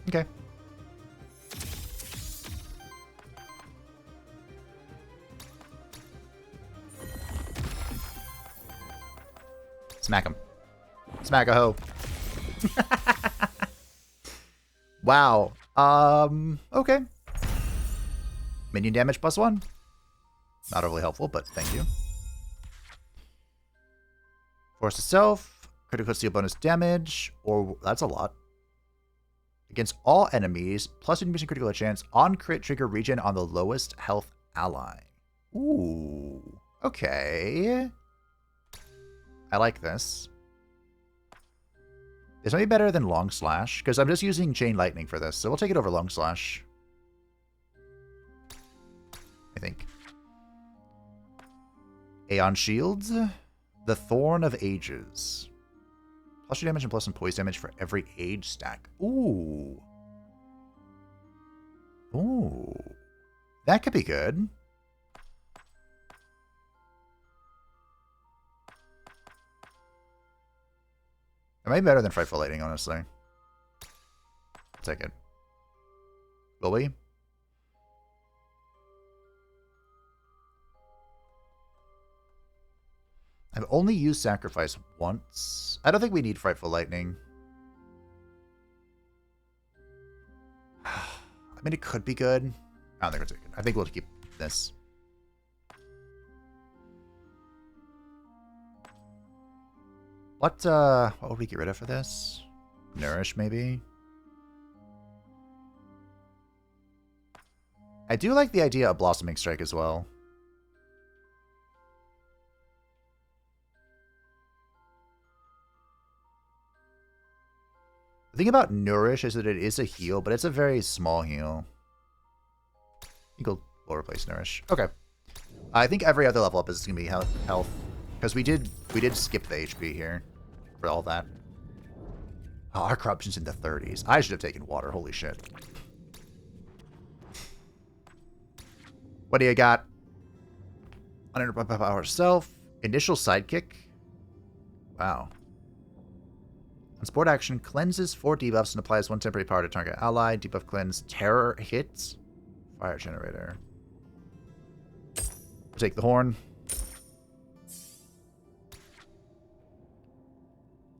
[SPEAKER 1] okay. Smack him. Smack a hoe. Wow. Okay. Minion damage +1. Not overly helpful, but thank you. Force itself. Critical steal bonus damage. Or, that's a lot. Against all enemies, plus increasing critical chance. On crit, trigger regen on the lowest health ally. Ooh. Okay. I like this. This might be better than Long Slash, because I'm just using Chain Lightning for this, so we'll take it over Long Slash. I think. Aeon Shields. The Thorn of Ages. Plus 2 damage and plus some poise damage for every age stack. Ooh. Ooh. That could be good. It might be better than Frightful Lightning, honestly. I'll take it. Will we? I've only used Sacrifice once. I don't think we need Frightful Lightning. I mean, it could be good. I don't think we'll take it. I think we'll keep this. What would we get rid of for this? Nourish, maybe? I do like the idea of Blossoming Strike as well. The thing about Nourish is that it is a heal, but it's a very small heal. I think we'll replace Nourish. Okay. I think every other level up is going to be health. Because we did skip the HP here for all that. Oh, our corruption's in the 30s. I should have taken water. Holy shit. What do you got? 100 power self. Initial sidekick. Wow. On support action, cleanses 4 debuffs and applies 1 temporary power to target ally. Debuff cleanse. Terror hits. Fire generator. We'll take the horn.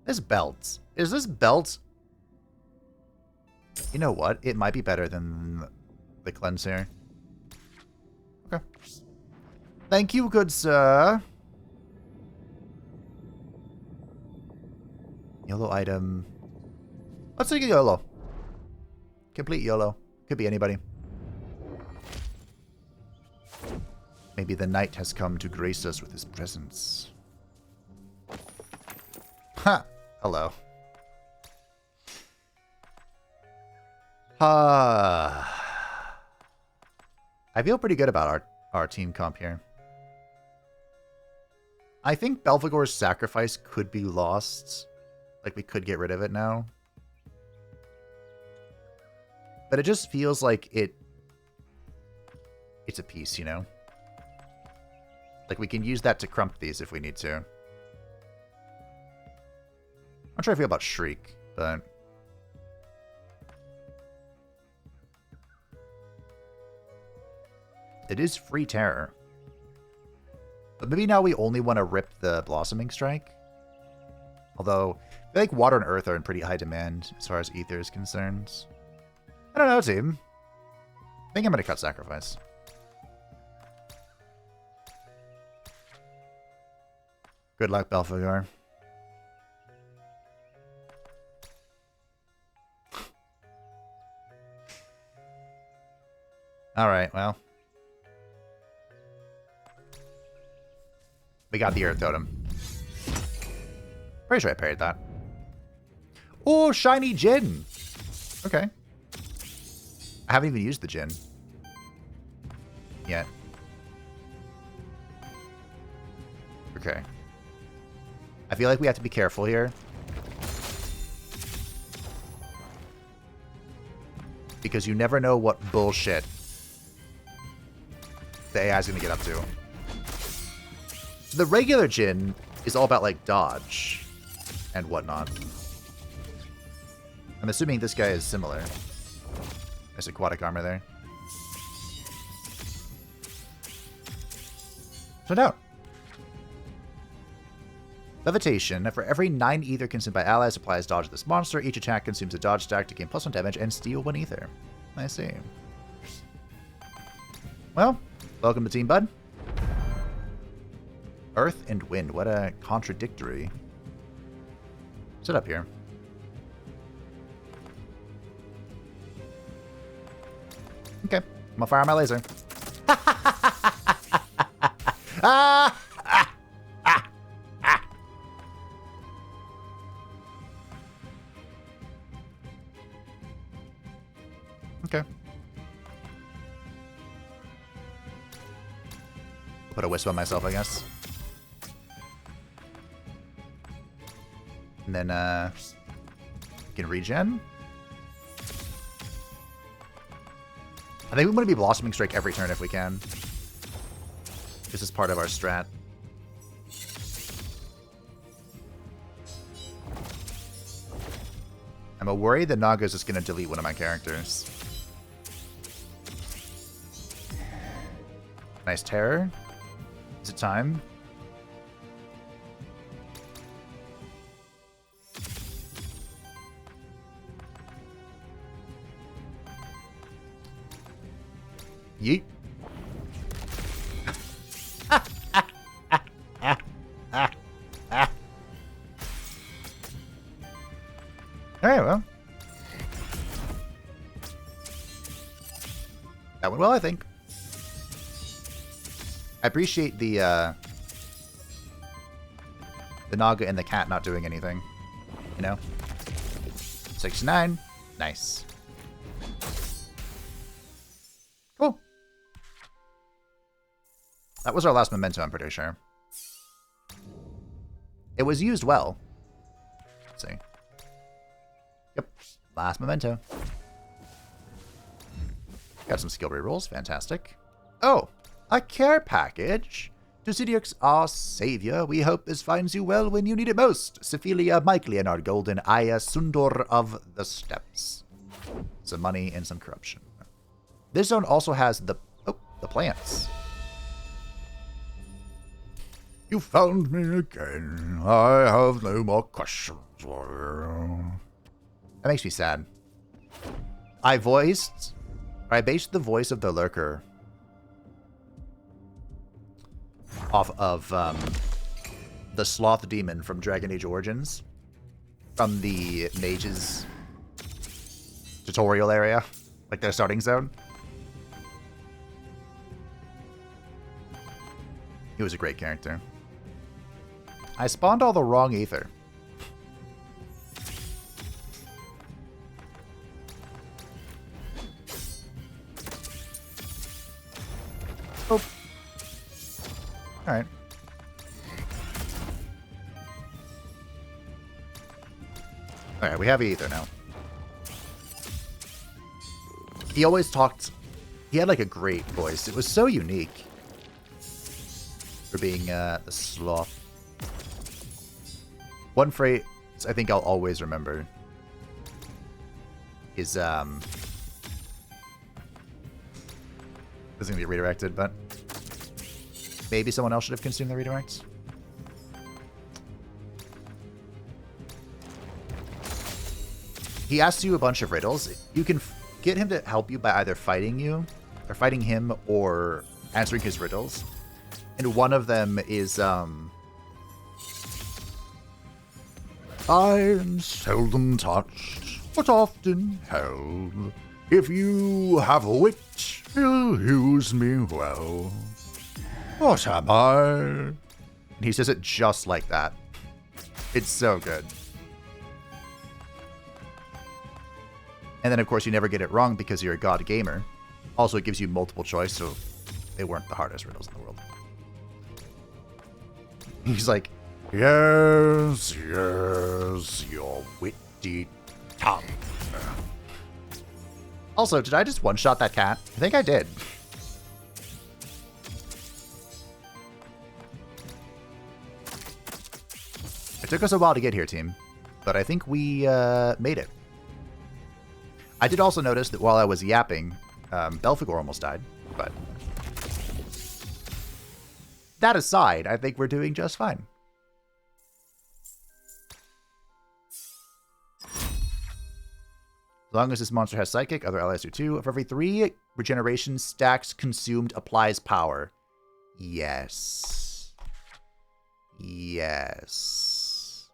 [SPEAKER 1] This belt. Is this belt... You know what? It might be better than the cleanse here. Okay. Thank you, good sir. YOLO item. Let's take a YOLO. Complete YOLO. Could be anybody. Maybe the knight has come to grace us with his presence. Ha! Hello. I feel pretty good about our team comp here. I think Belphegor's sacrifice could be lost. Like, we could get rid of it now. But it just feels like it's a piece, you know? Like, we can use that to crump these if we need to. I'm not sure how I feel about Shriek, but... It is free terror. But maybe now we only want to rip the Blossoming Strike. Although, I feel like Water and Earth are in pretty high demand as far as Ether is concerned. I don't know, team. I think I'm going to cut Sacrifice. Good luck, Belphegor. Alright, well. We got the Earth Totem. Pretty sure I parried that. Oh, shiny Jin! Okay. I haven't even used the Jin. Yet. Okay. I feel like we have to be careful here. Because you never know what bullshit the AI is going to get up to. The regular Jin is all about, like, dodge and whatnot. I'm assuming this guy is similar. There's aquatic armor there. So down. Levitation. For every 9 ether consumed by allies, applies dodge to this monster. Each attack consumes a dodge stack to gain +1 damage and steal 1 ether. I see. Well, welcome to Team Bud. Earth and Wind. What a contradictory setup here. Okay, I'm gonna fire my laser. Okay. Put a wisp on myself, I guess. And then, we can regen. I think we want to be Blossoming Strike every turn if we can. This is part of our strat. I'm worried that Naga's just going to delete one of my characters. Nice terror. Is it time? Yeet. Alright, well. That went well, I think. I appreciate the Naga and the cat not doing anything. You know? 69. Nice. Cool. That was our last memento, I'm pretty sure. It was used well. Let's see. Yep. Last memento. Got some skill rerolls. Fantastic. Oh! A care package. To Sidiox, our savior, we hope this finds you well when you need it most. Sephilia, Mike Leonard Golden, Aya Sundor of the Steppes. Some money and some corruption. This zone also has the plants. You found me again. I have no more questions for you. That makes me sad. I based the voice of the Lurker off of the Sloth Demon from Dragon Age Origins. From the Mage's tutorial area. Like their starting zone. He was a great character. I spawned all the wrong ether. Oh. Alright. Alright, we have ether now. He always talked... He had like a great voice. It was so unique. for being a sloth. One phrase I think I'll always remember is this is gonna be redirected, but maybe someone else should have consumed the redirects. He asks you a bunch of riddles. You can get him to help you by either fighting you, or fighting him, or answering his riddles. And one of them is, I'm seldom touched, but often held. If you have wit, you'll use me well. What am I? And he says it just like that. It's so good. And then, of course, you never get it wrong because you're a god gamer. Also, it gives you multiple choice, so they weren't the hardest riddles in the world. He's like, yes, yes, your witty tongue. Also, did I just one-shot that cat? I think I did. It took us a while to get here, team, but I think we made it. I did also notice that while I was yapping, Belphegor almost died, but that aside, I think we're doing just fine. As long as this monster has Psychic, other allies do too. For every 3 regeneration stacks consumed applies power. Yes. Yes.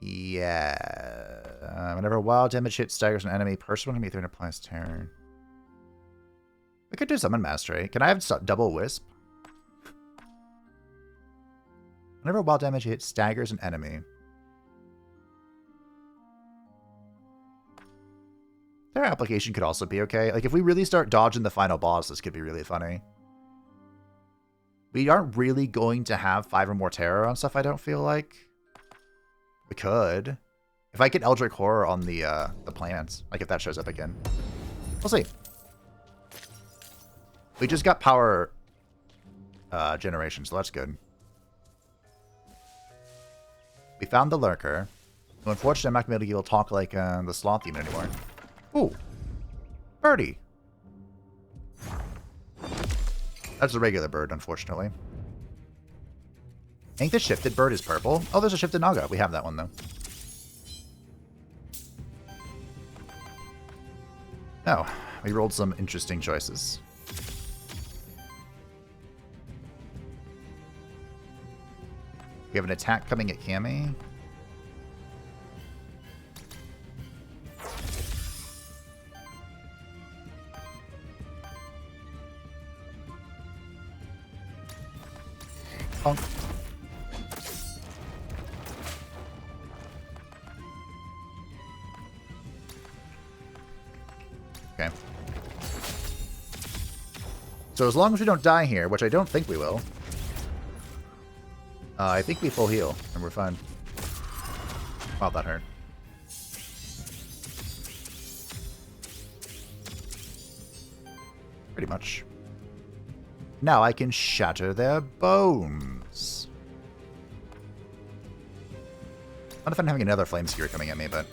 [SPEAKER 1] Yeah. Whenever wild damage hits staggers an enemy, person 1 enemy applies terror. I could do Summon Mastery. Can I have double Wisp? Whenever wild damage hits staggers an enemy. Their application could also be okay. Like, if we really start dodging the final boss, this could be really funny. We aren't really going to have 5 or more terror on stuff, I don't feel like. We could. If I get Eldritch Horror on the plants, like if that shows up again. We'll see. We just got power generation, so that's good. We found the lurker. So unfortunately, I'm not going to be able to talk like the sloth demon anymore. Ooh. Birdie. That's a regular bird, unfortunately. I think the shifted bird is purple. Oh, there's a shifted Naga. We have that one, though. Oh, we rolled some interesting choices. We have an attack coming at Cami. Bonk. Okay. So as long as we don't die here, which I don't think we will, I think we full heal, and we're fine. Wow, that hurt. Pretty much. Now I can shatter their bones. Not if I'm having another flame skewer coming at me, but...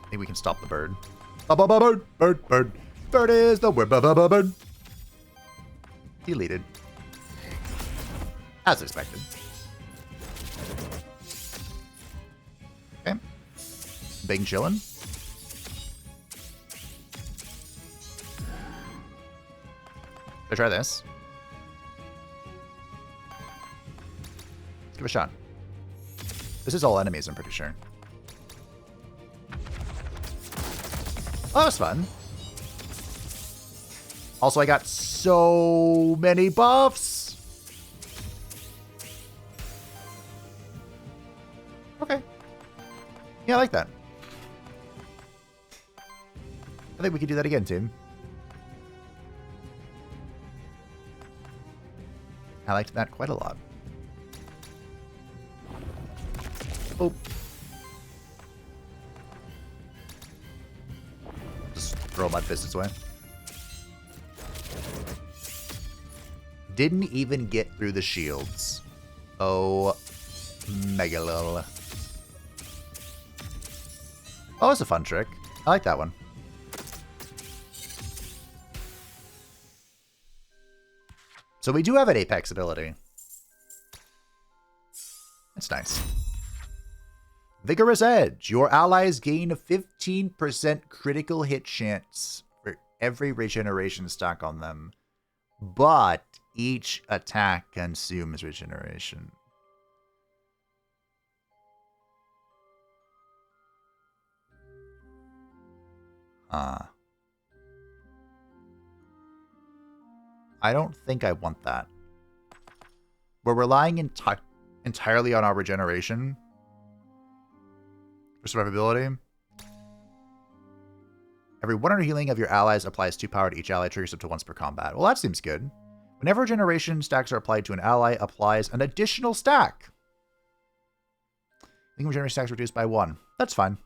[SPEAKER 1] I think we can stop the bird. Bird, bird, bird. Bird is the word, bird. Deleted. As expected. Okay. Big chillin'. Let's try this. Let's give it a shot. This is all enemies, I'm pretty sure. Oh, that was fun. Also, I got so many buffs. Okay. Yeah, I like that. I think we could do that again, team. I liked that quite a lot. Oh. throw Mud Fist its way. Didn't even get through the shields. Oh, mega lol. Oh, it's a fun trick. I like that one. So we do have an Apex ability. That's nice. Vigorous Edge. Your allies gain a 15% critical hit chance for every regeneration stack on them. But each attack consumes regeneration. I don't think I want that. We're relying entirely on our regeneration for survivability. Every 100 healing of your allies applies 2 power to each ally, triggers up to once per combat. Well, that seems good. Whenever regeneration stacks are applied to an ally, applies an additional stack. Healing regeneration stacks reduced by 1. That's fine.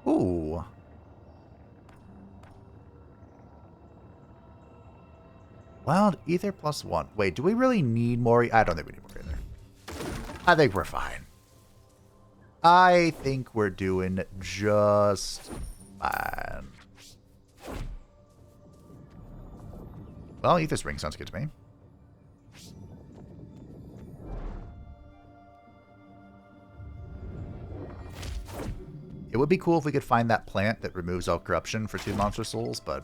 [SPEAKER 1] Ooh. Wild Ether +1. Wait, do we really need more? I don't think we need more Ether. I think we're fine. I think we're doing just fine. Well, Ether Spring sounds good to me. It would be cool if we could find that plant that removes all corruption for 2 monster souls, but...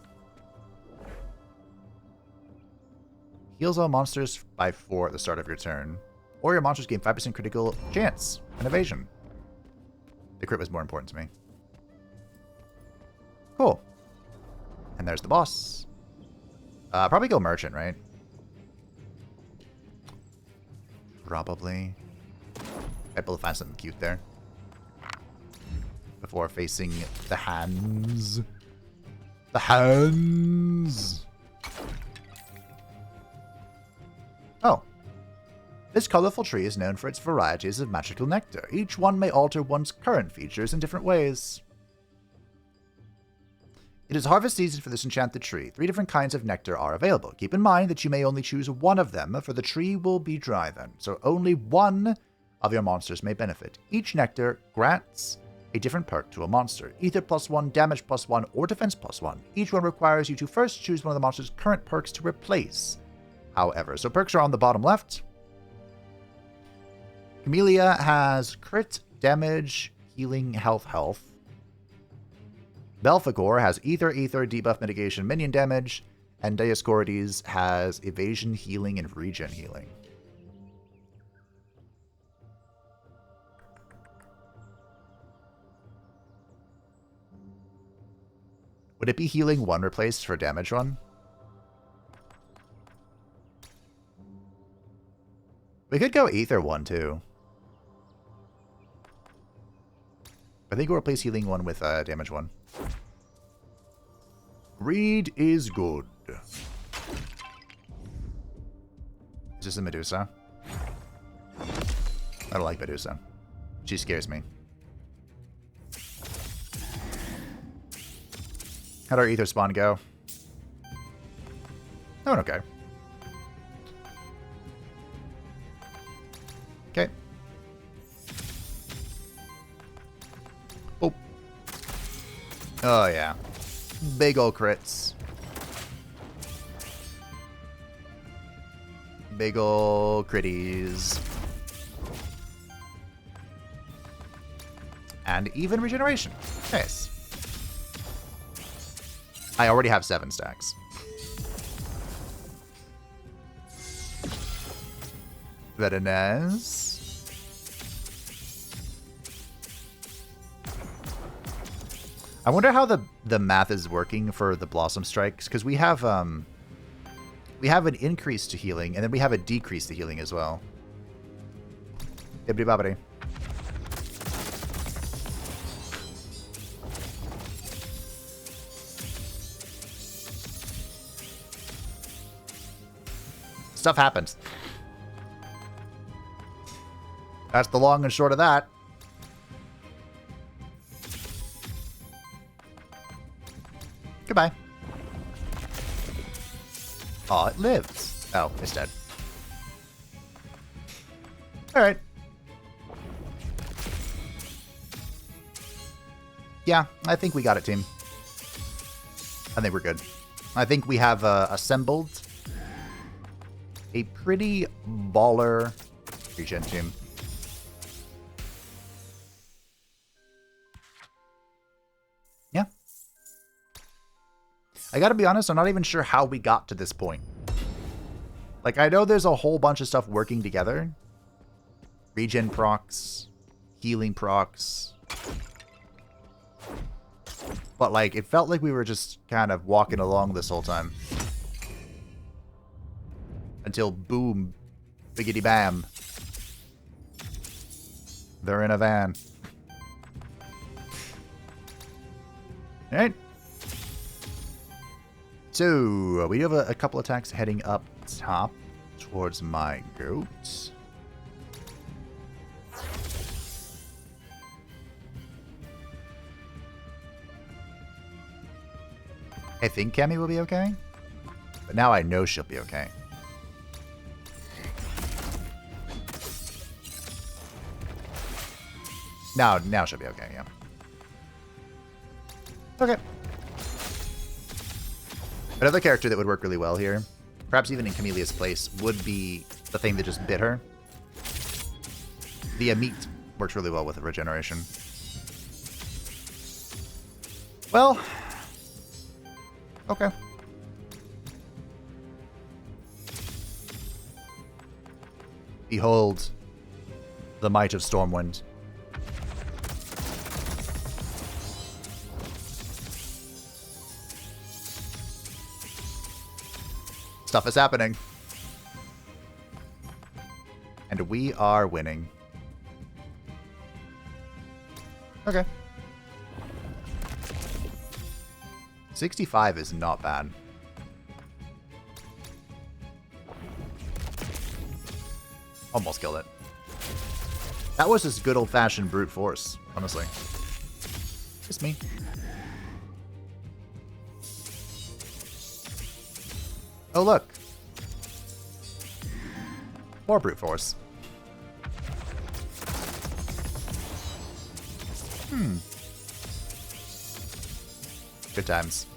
[SPEAKER 1] Heals all monsters by 4 at the start of your turn. Or your monsters gain 5% critical chance and evasion. The crit was more important to me. Cool. And there's the boss. Probably go Merchant, right? Probably. I'd be able to find something cute there. Before facing the hands. The hands! Oh. This colorful tree is known for its varieties of magical nectar. Each one may alter one's current features in different ways. It is harvest season for this enchanted tree. 3 different kinds of nectar are available. Keep in mind that you may only choose one of them, for the tree will be dry then, so only one of your monsters may benefit. Each nectar grants a different perk to a monster. Ether +1, damage +1, or defense +1. Each one requires you to first choose one of the monster's current perks to replace. However, so perks are on the bottom left. Camilia has crit, damage, healing, health. Belphegor has ether, debuff, mitigation, minion damage, and Dioscorides has evasion, healing, and regen healing. Would it be healing 1 replaced for damage 1? We could go ether 1 too. I think we'll replace healing 1 with damage 1. Greed is good. Is this a Medusa? I don't like Medusa. She scares me. How'd our ether spawn go? Oh, okay. Okay. Oh. Oh, yeah. Big ol' crits. Big ol' critties. And even regeneration. Nice. I already have 7 stacks. Very nice. I wonder how the math is working for the Blossom Strikes, because we have an increase to healing, and then we have a decrease to healing as well. Bibbidi bobbidi. Stuff happens. That's the long and short of that. Goodbye. Aw, it lives. Oh, it's dead. Alright. Yeah, I think we got it, team. I think we're good. I think we have assembled a pretty baller regen team. Yeah. I gotta be honest, I'm not even sure how we got to this point. Like, I know there's a whole bunch of stuff working together. Regen procs, healing procs. But, like, it felt like we were just kind of walking along this whole time. Until, boom, biggity bam. They're in a van. Alright. So, we have a couple attacks heading up top towards my goats. I think Cammy will be okay. But now I know she'll be okay. Now she'll be okay, yeah. Okay. Another character that would work really well here, perhaps even in Camilia's place, would be the thing that just bit her. The Amit works really well with regeneration. Well, okay. Behold the might of Stormwind. Stuff is happening. And we are winning. Okay. 65 is not bad. Almost killed it. That was just good old-fashioned brute force, honestly. Just me. Oh, look. More brute force. Good times.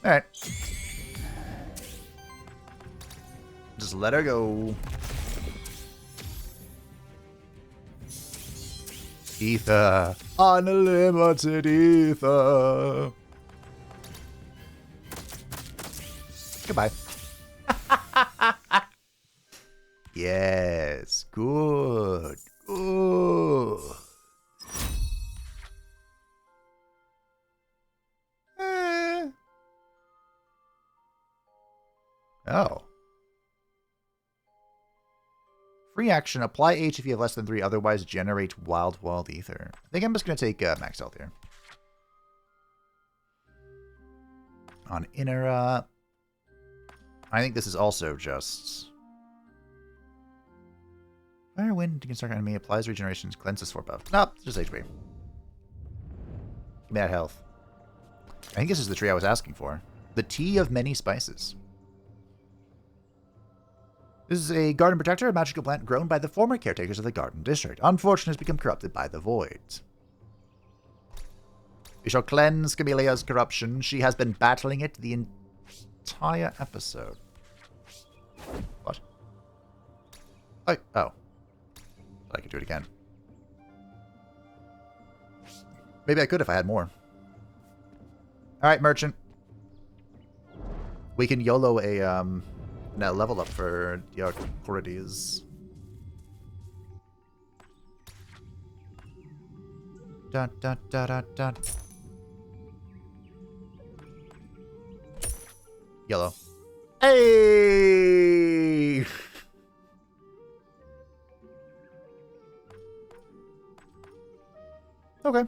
[SPEAKER 1] Alright. Just let her go. Ether. Unlimited ether. Goodbye. Yes. Good. Good. Oh. Free action. Apply H if you have less than 3. Otherwise, generate wild ether. I think I'm just going to take max health here. On inner... I think this is also just... Fire, wind, you can start enemy, applies regenerations, cleanses for buff. Nope, just HP. Give me that health. I think this is the tree I was asking for. The Tea of Many Spices. This is a garden protector, a magical plant grown by the former caretakers of the garden district. Unfortunately, has become corrupted by the void. We shall cleanse Camilia's corruption. She has been battling it the entire episode. What? Oh. I could do it again. Maybe I could if I had more. Alright, merchant. We can YOLO a level up for Diarchorides. Dun dun dun dun dun. Yellow. Hey! Okay.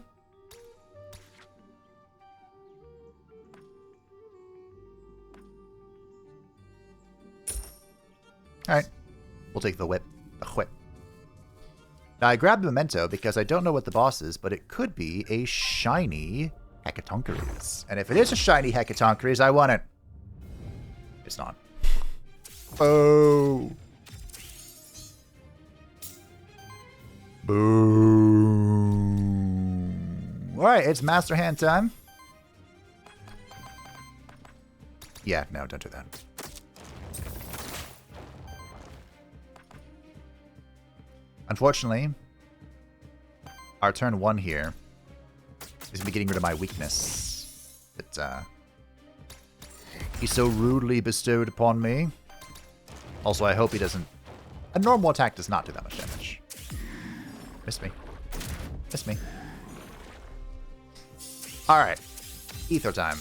[SPEAKER 1] Alright. We'll take the whip. The whip. Now, I grabbed the memento because I don't know what the boss is, but it could be a shiny Hecatoncheires. And if it is a shiny Hecatoncheires, I want it. It's not. Oh. Boom. Alright, it's Master Hand time. Yeah, no, don't do that. Unfortunately, our turn 1 here is me getting rid of my weakness that he so rudely bestowed upon me. Also, I hope he doesn't... A normal attack does not do that much damage. Miss me. Miss me. Alright. Ether time.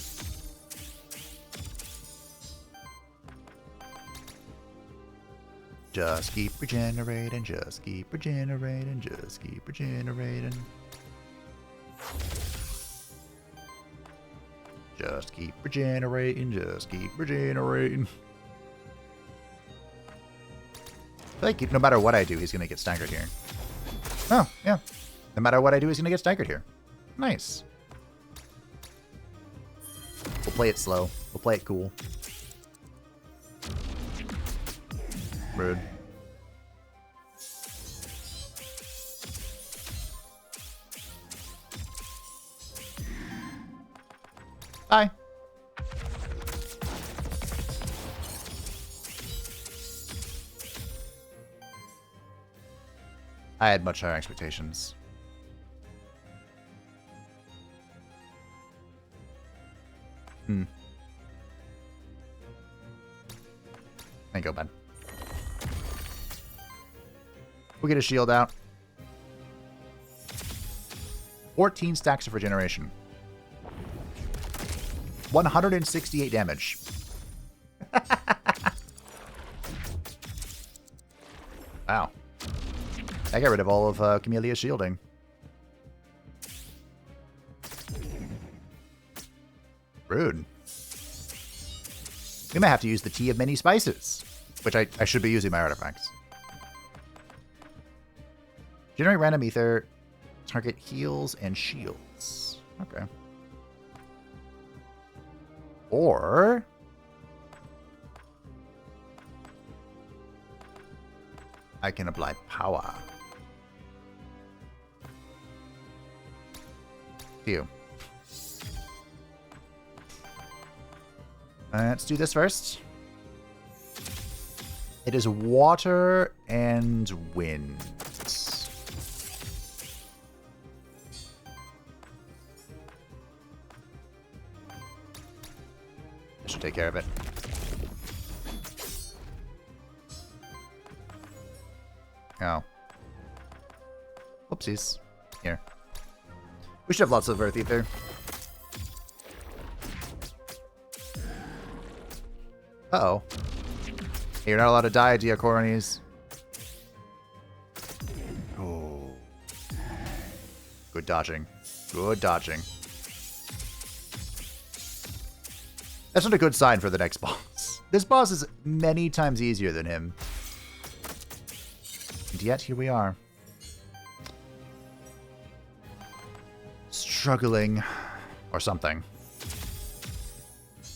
[SPEAKER 1] Just keep regenerating, just keep regenerating, just keep regenerating. Just keep regenerating, just keep regenerating. I feel like no matter what I do, he's going to get staggered here. Oh, yeah. No matter what I do, he's going to get staggered here. Nice. We'll play it slow. We'll play it cool. Rude. Bye. I had much higher expectations. There you go, bud. We'll get a shield out. 14 stacks of regeneration. 168 damage. Wow. I got rid of all of Camilia's shielding. Rude. We might have to use the tea of many spices, which I should be using my artifacts. Generate random ether. Target heals and shields. Okay. Or... I can apply power. Phew. Let's do this first. It is water and wind. I should take care of it. Oh. Whoopsies. Here. We should have lots of earth ether. Uh-oh. Hey, you're not allowed to die, Diacornis. Oh. Good dodging. Good dodging. That's not a good sign for the next boss. This boss is many times easier than him. And yet, here we are. Struggling. Or something.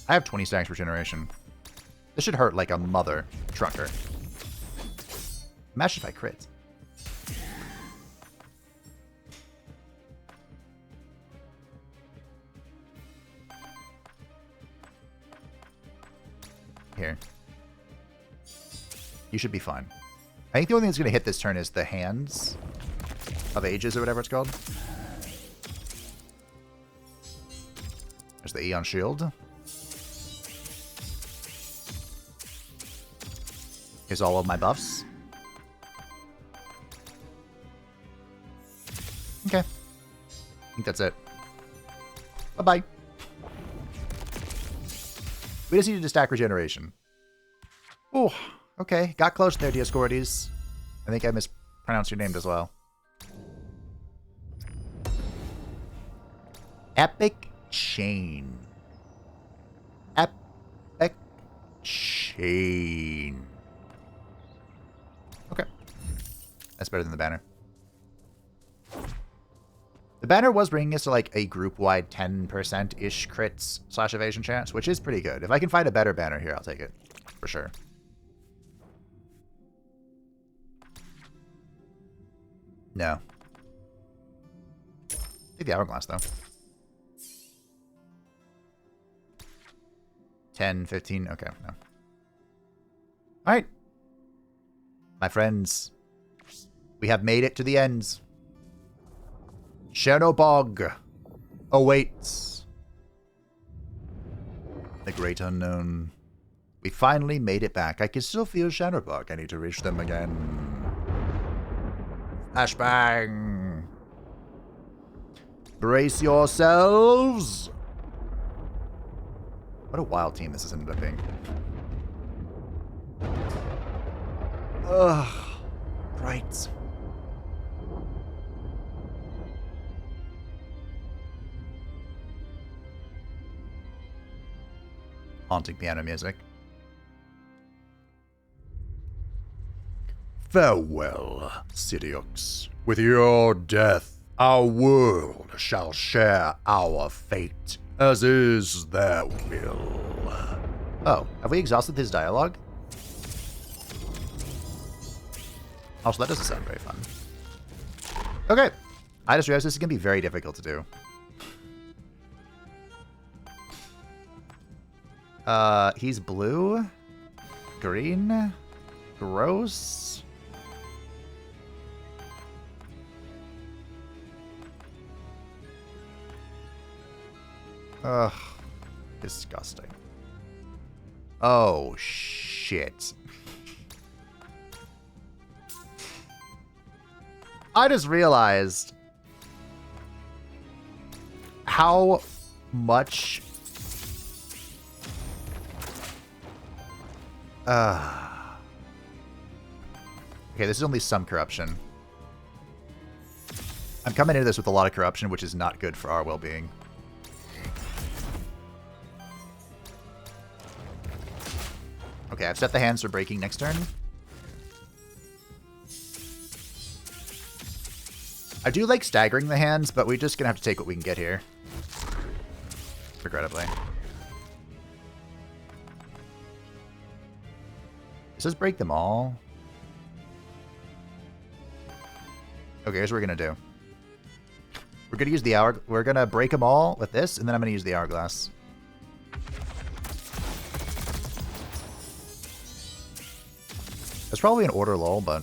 [SPEAKER 1] I have 20 stacks regeneration. This should hurt like a mother trucker. Imagine if I crit. Here. You should be fine. I think the only thing that's going to hit this turn is the Hands of Ages or whatever it's called. There's the Aeon Shield. Here's all of my buffs. Okay. I think that's it. Bye-bye. We just needed to stack regeneration. Oh, okay. Got close there, Diascordes. I think I mispronounced your name as well. Epic Chain. Epic Chain. Okay. That's better than the banner. The banner was bringing us to like a group-wide 10%-ish crits / evasion chance, which is pretty good. If I can find a better banner here, I'll take it. For sure. No. Take the hourglass, though. 10, 15, okay, no. Alright. My friends, we have made it to the ends. Chernobog awaits. The great unknown. We finally made it back. I can still feel Chernobog. I need to reach them again. Flashbang. Brace yourselves. What a wild team this has ended up being. Ugh. Right. Haunting piano music. Farewell, Sidiox. With your death, our world shall share our fate, as is their will. Oh, have we exhausted his dialogue? Also, that doesn't sound very fun. Okay. I just realized this is going to be very difficult to do. He's blue. Green. Gross. Ugh. Disgusting. Oh, shit. I just realized how much okay, this is only some corruption. I'm coming into this with a lot of corruption, which is not good for our well-being. Okay, I've set the hands for breaking next turn. I do like staggering the hands, but we're just gonna have to take what we can get here. Regrettably. Does this break them all? Okay, here's what we're gonna do. We're gonna use the hour. We're gonna break them all with this, and then I'm gonna use the hourglass. That's probably an order lull, but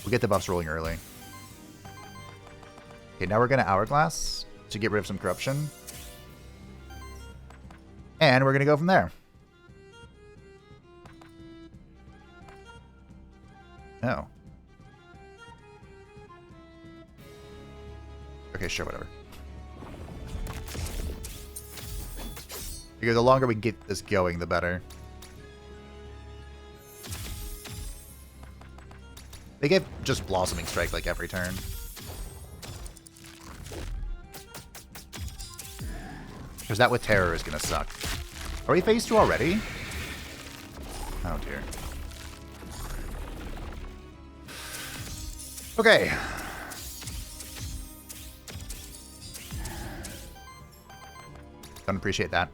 [SPEAKER 1] we'll get the buffs rolling early. Okay, now we're gonna hourglass to get rid of some corruption, and we're gonna go from there. Oh. Okay, sure, whatever. Because the longer we can get this going, the better. They get just Blossoming Strike like every turn. Because that with Terror is going to suck. Are we phase 2 already? Oh dear. Okay. Don't appreciate that.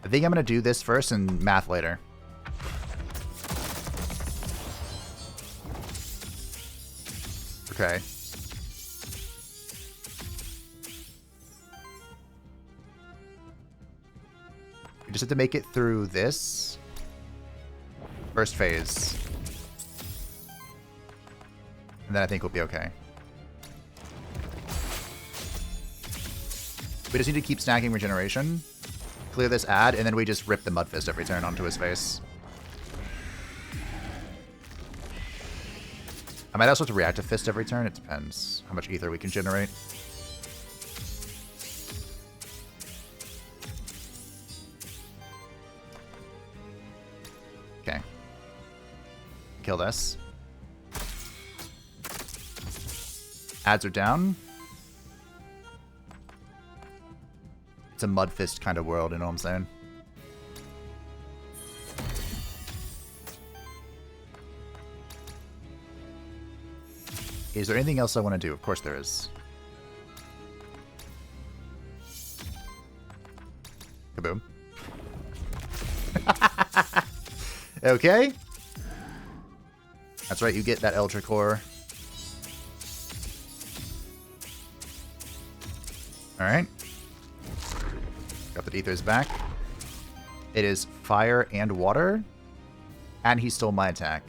[SPEAKER 1] I think I'm going to do this first and math later. Okay. We just have to make it through this first phase. And then I think we'll be okay. We just need to keep stacking regeneration, clear this ad, and then we just rip the Mud Fist every turn onto his face. I might also have to Reactive Fist every turn. It depends how much ether we can generate. Okay. Kill this. Ads are down. It's a Mud Fist kind of world, you know what I'm saying? Is there anything else I want to do? Of course there is. Kaboom. Okay. That's right, you get that Eldritch Core. Alright. Got the Ethers back. It is fire and water. And he stole my attack.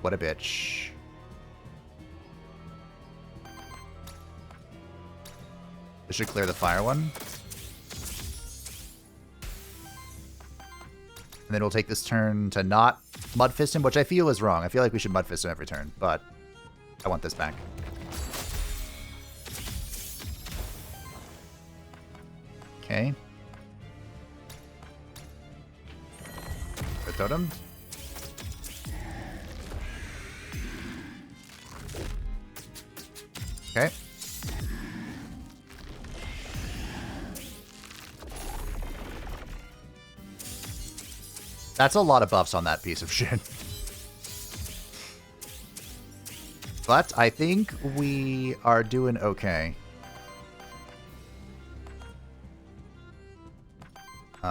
[SPEAKER 1] What a bitch. This should clear the fire one. And then we'll take this turn to not Mudfist him, which I feel is wrong. I feel like we should Mudfist him every turn, but I want this back. Okay. The totem. Okay. That's a lot of buffs on that piece of shit. But I think we are doing okay.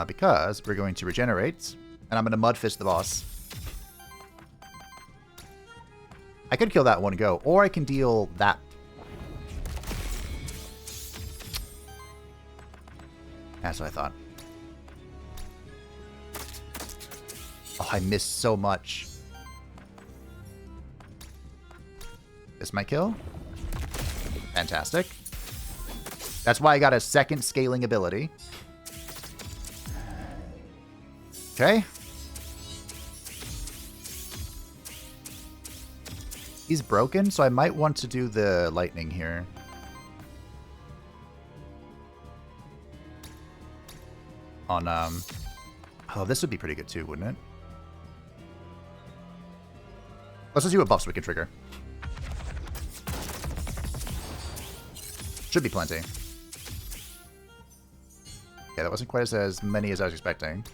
[SPEAKER 1] Because we're going to regenerate, and I'm going to Mudfist the boss. I could kill that one go, or I can deal that. That's what I thought. Oh, I missed so much. This might kill. Fantastic. That's why I got a second scaling ability. Okay. He's broken, so I might want to do the lightning here. On, oh, this would be pretty good too, wouldn't it? Let's just see what buffs we can trigger. Should be plenty. Okay, that wasn't quite as many as I was expecting.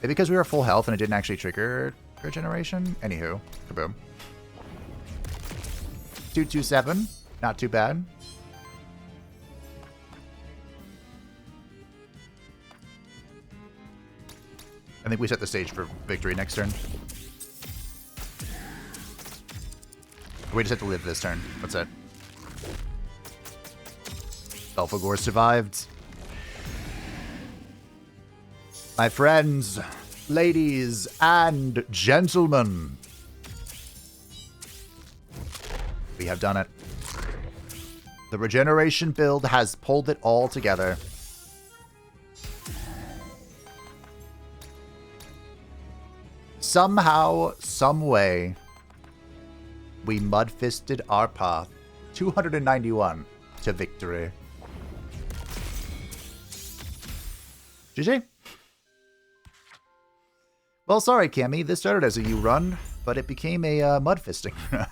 [SPEAKER 1] Maybe because we were full health and it didn't actually trigger regeneration? Anywho, kaboom. 227, not too bad. I think we set the stage for victory next turn. We just have to live this turn. That's it. Belphegor survived. My friends, ladies, and gentlemen. We have done it. The regeneration build has pulled it all together. Somehow, some way, we mud-fisted our path. 291 to victory. GG. Well, sorry, Cammy. This started as a U run, but it became a mud-fisting run.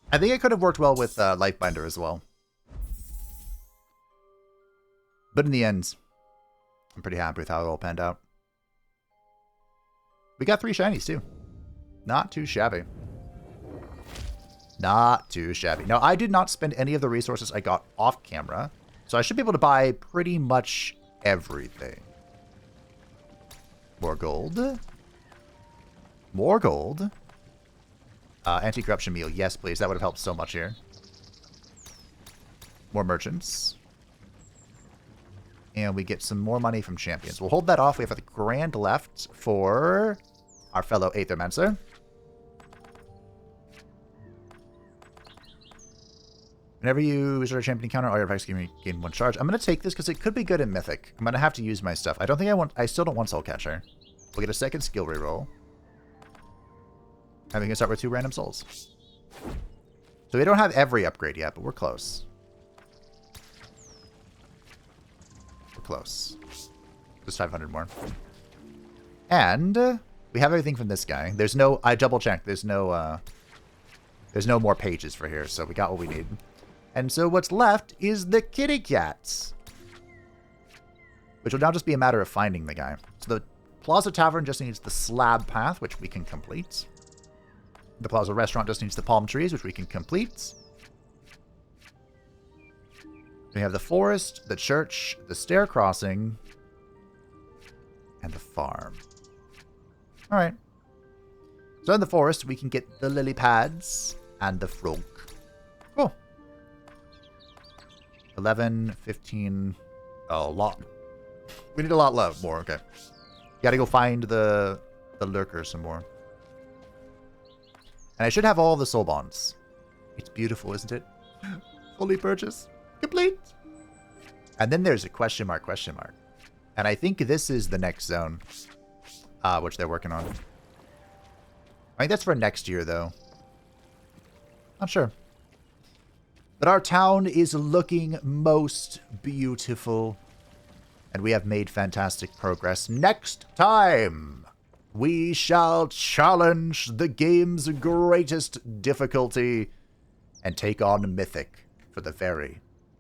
[SPEAKER 1] I think it could have worked well with Lifebinder as well. But in the end, I'm pretty happy with how it all panned out. We got 3 shinies, too. Not too shabby. Not too shabby. Now, I did not spend any of the resources I got off camera, so I should be able to buy pretty much everything. More gold. More gold. Anti-corruption meal. Yes, please. That would have helped so much here. More merchants. And we get some more money from champions. We'll hold that off. We have a grand left for our fellow Aethermancer. Whenever you start a champion encounter, all your attacks gain 1 charge. I'm going to take this because it could be good in Mythic. I'm going to have to use my stuff. I don't think I want... I still don't want Soul Catcher. We'll get a second skill reroll. And we can start with 2 random souls. So we don't have every upgrade yet, but we're close. We're close. Just 500 more. And we have everything from this guy. There's no... I double-checked. There's no more pages for here, so we got what we need. And so what's left is the kitty cats. Which will now just be a matter of finding the guy. So the Plaza Tavern just needs the slab path, which we can complete. The Plaza Restaurant just needs the palm trees, which we can complete. We have the forest, the church, the stair crossing, and the farm. All right. So in the forest, we can get the lily pads and the frog. Cool. 11, 15. Oh, a lot. We need a lot more. Okay. Gotta go find the lurker some more. And I should have all the soul bonds. It's beautiful, isn't it? Fully purchased. Complete. And then there's a question mark. And I think this is the next zone, which they're working on. I think that's for next year, though. Not sure. But our town is looking most beautiful. And we have made fantastic progress. Next time, we shall challenge the game's greatest difficulty and take on Mythic for the very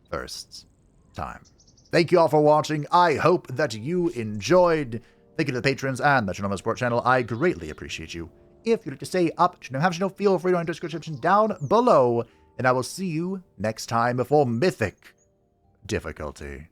[SPEAKER 1] first time. Thank you all for watching. I hope that you enjoyed. Thank you to the patrons and the Chernobog Sport channel. I greatly appreciate you. If you'd like to stay up, feel free to enter the description down below. And I will see you next time for Mythic difficulty.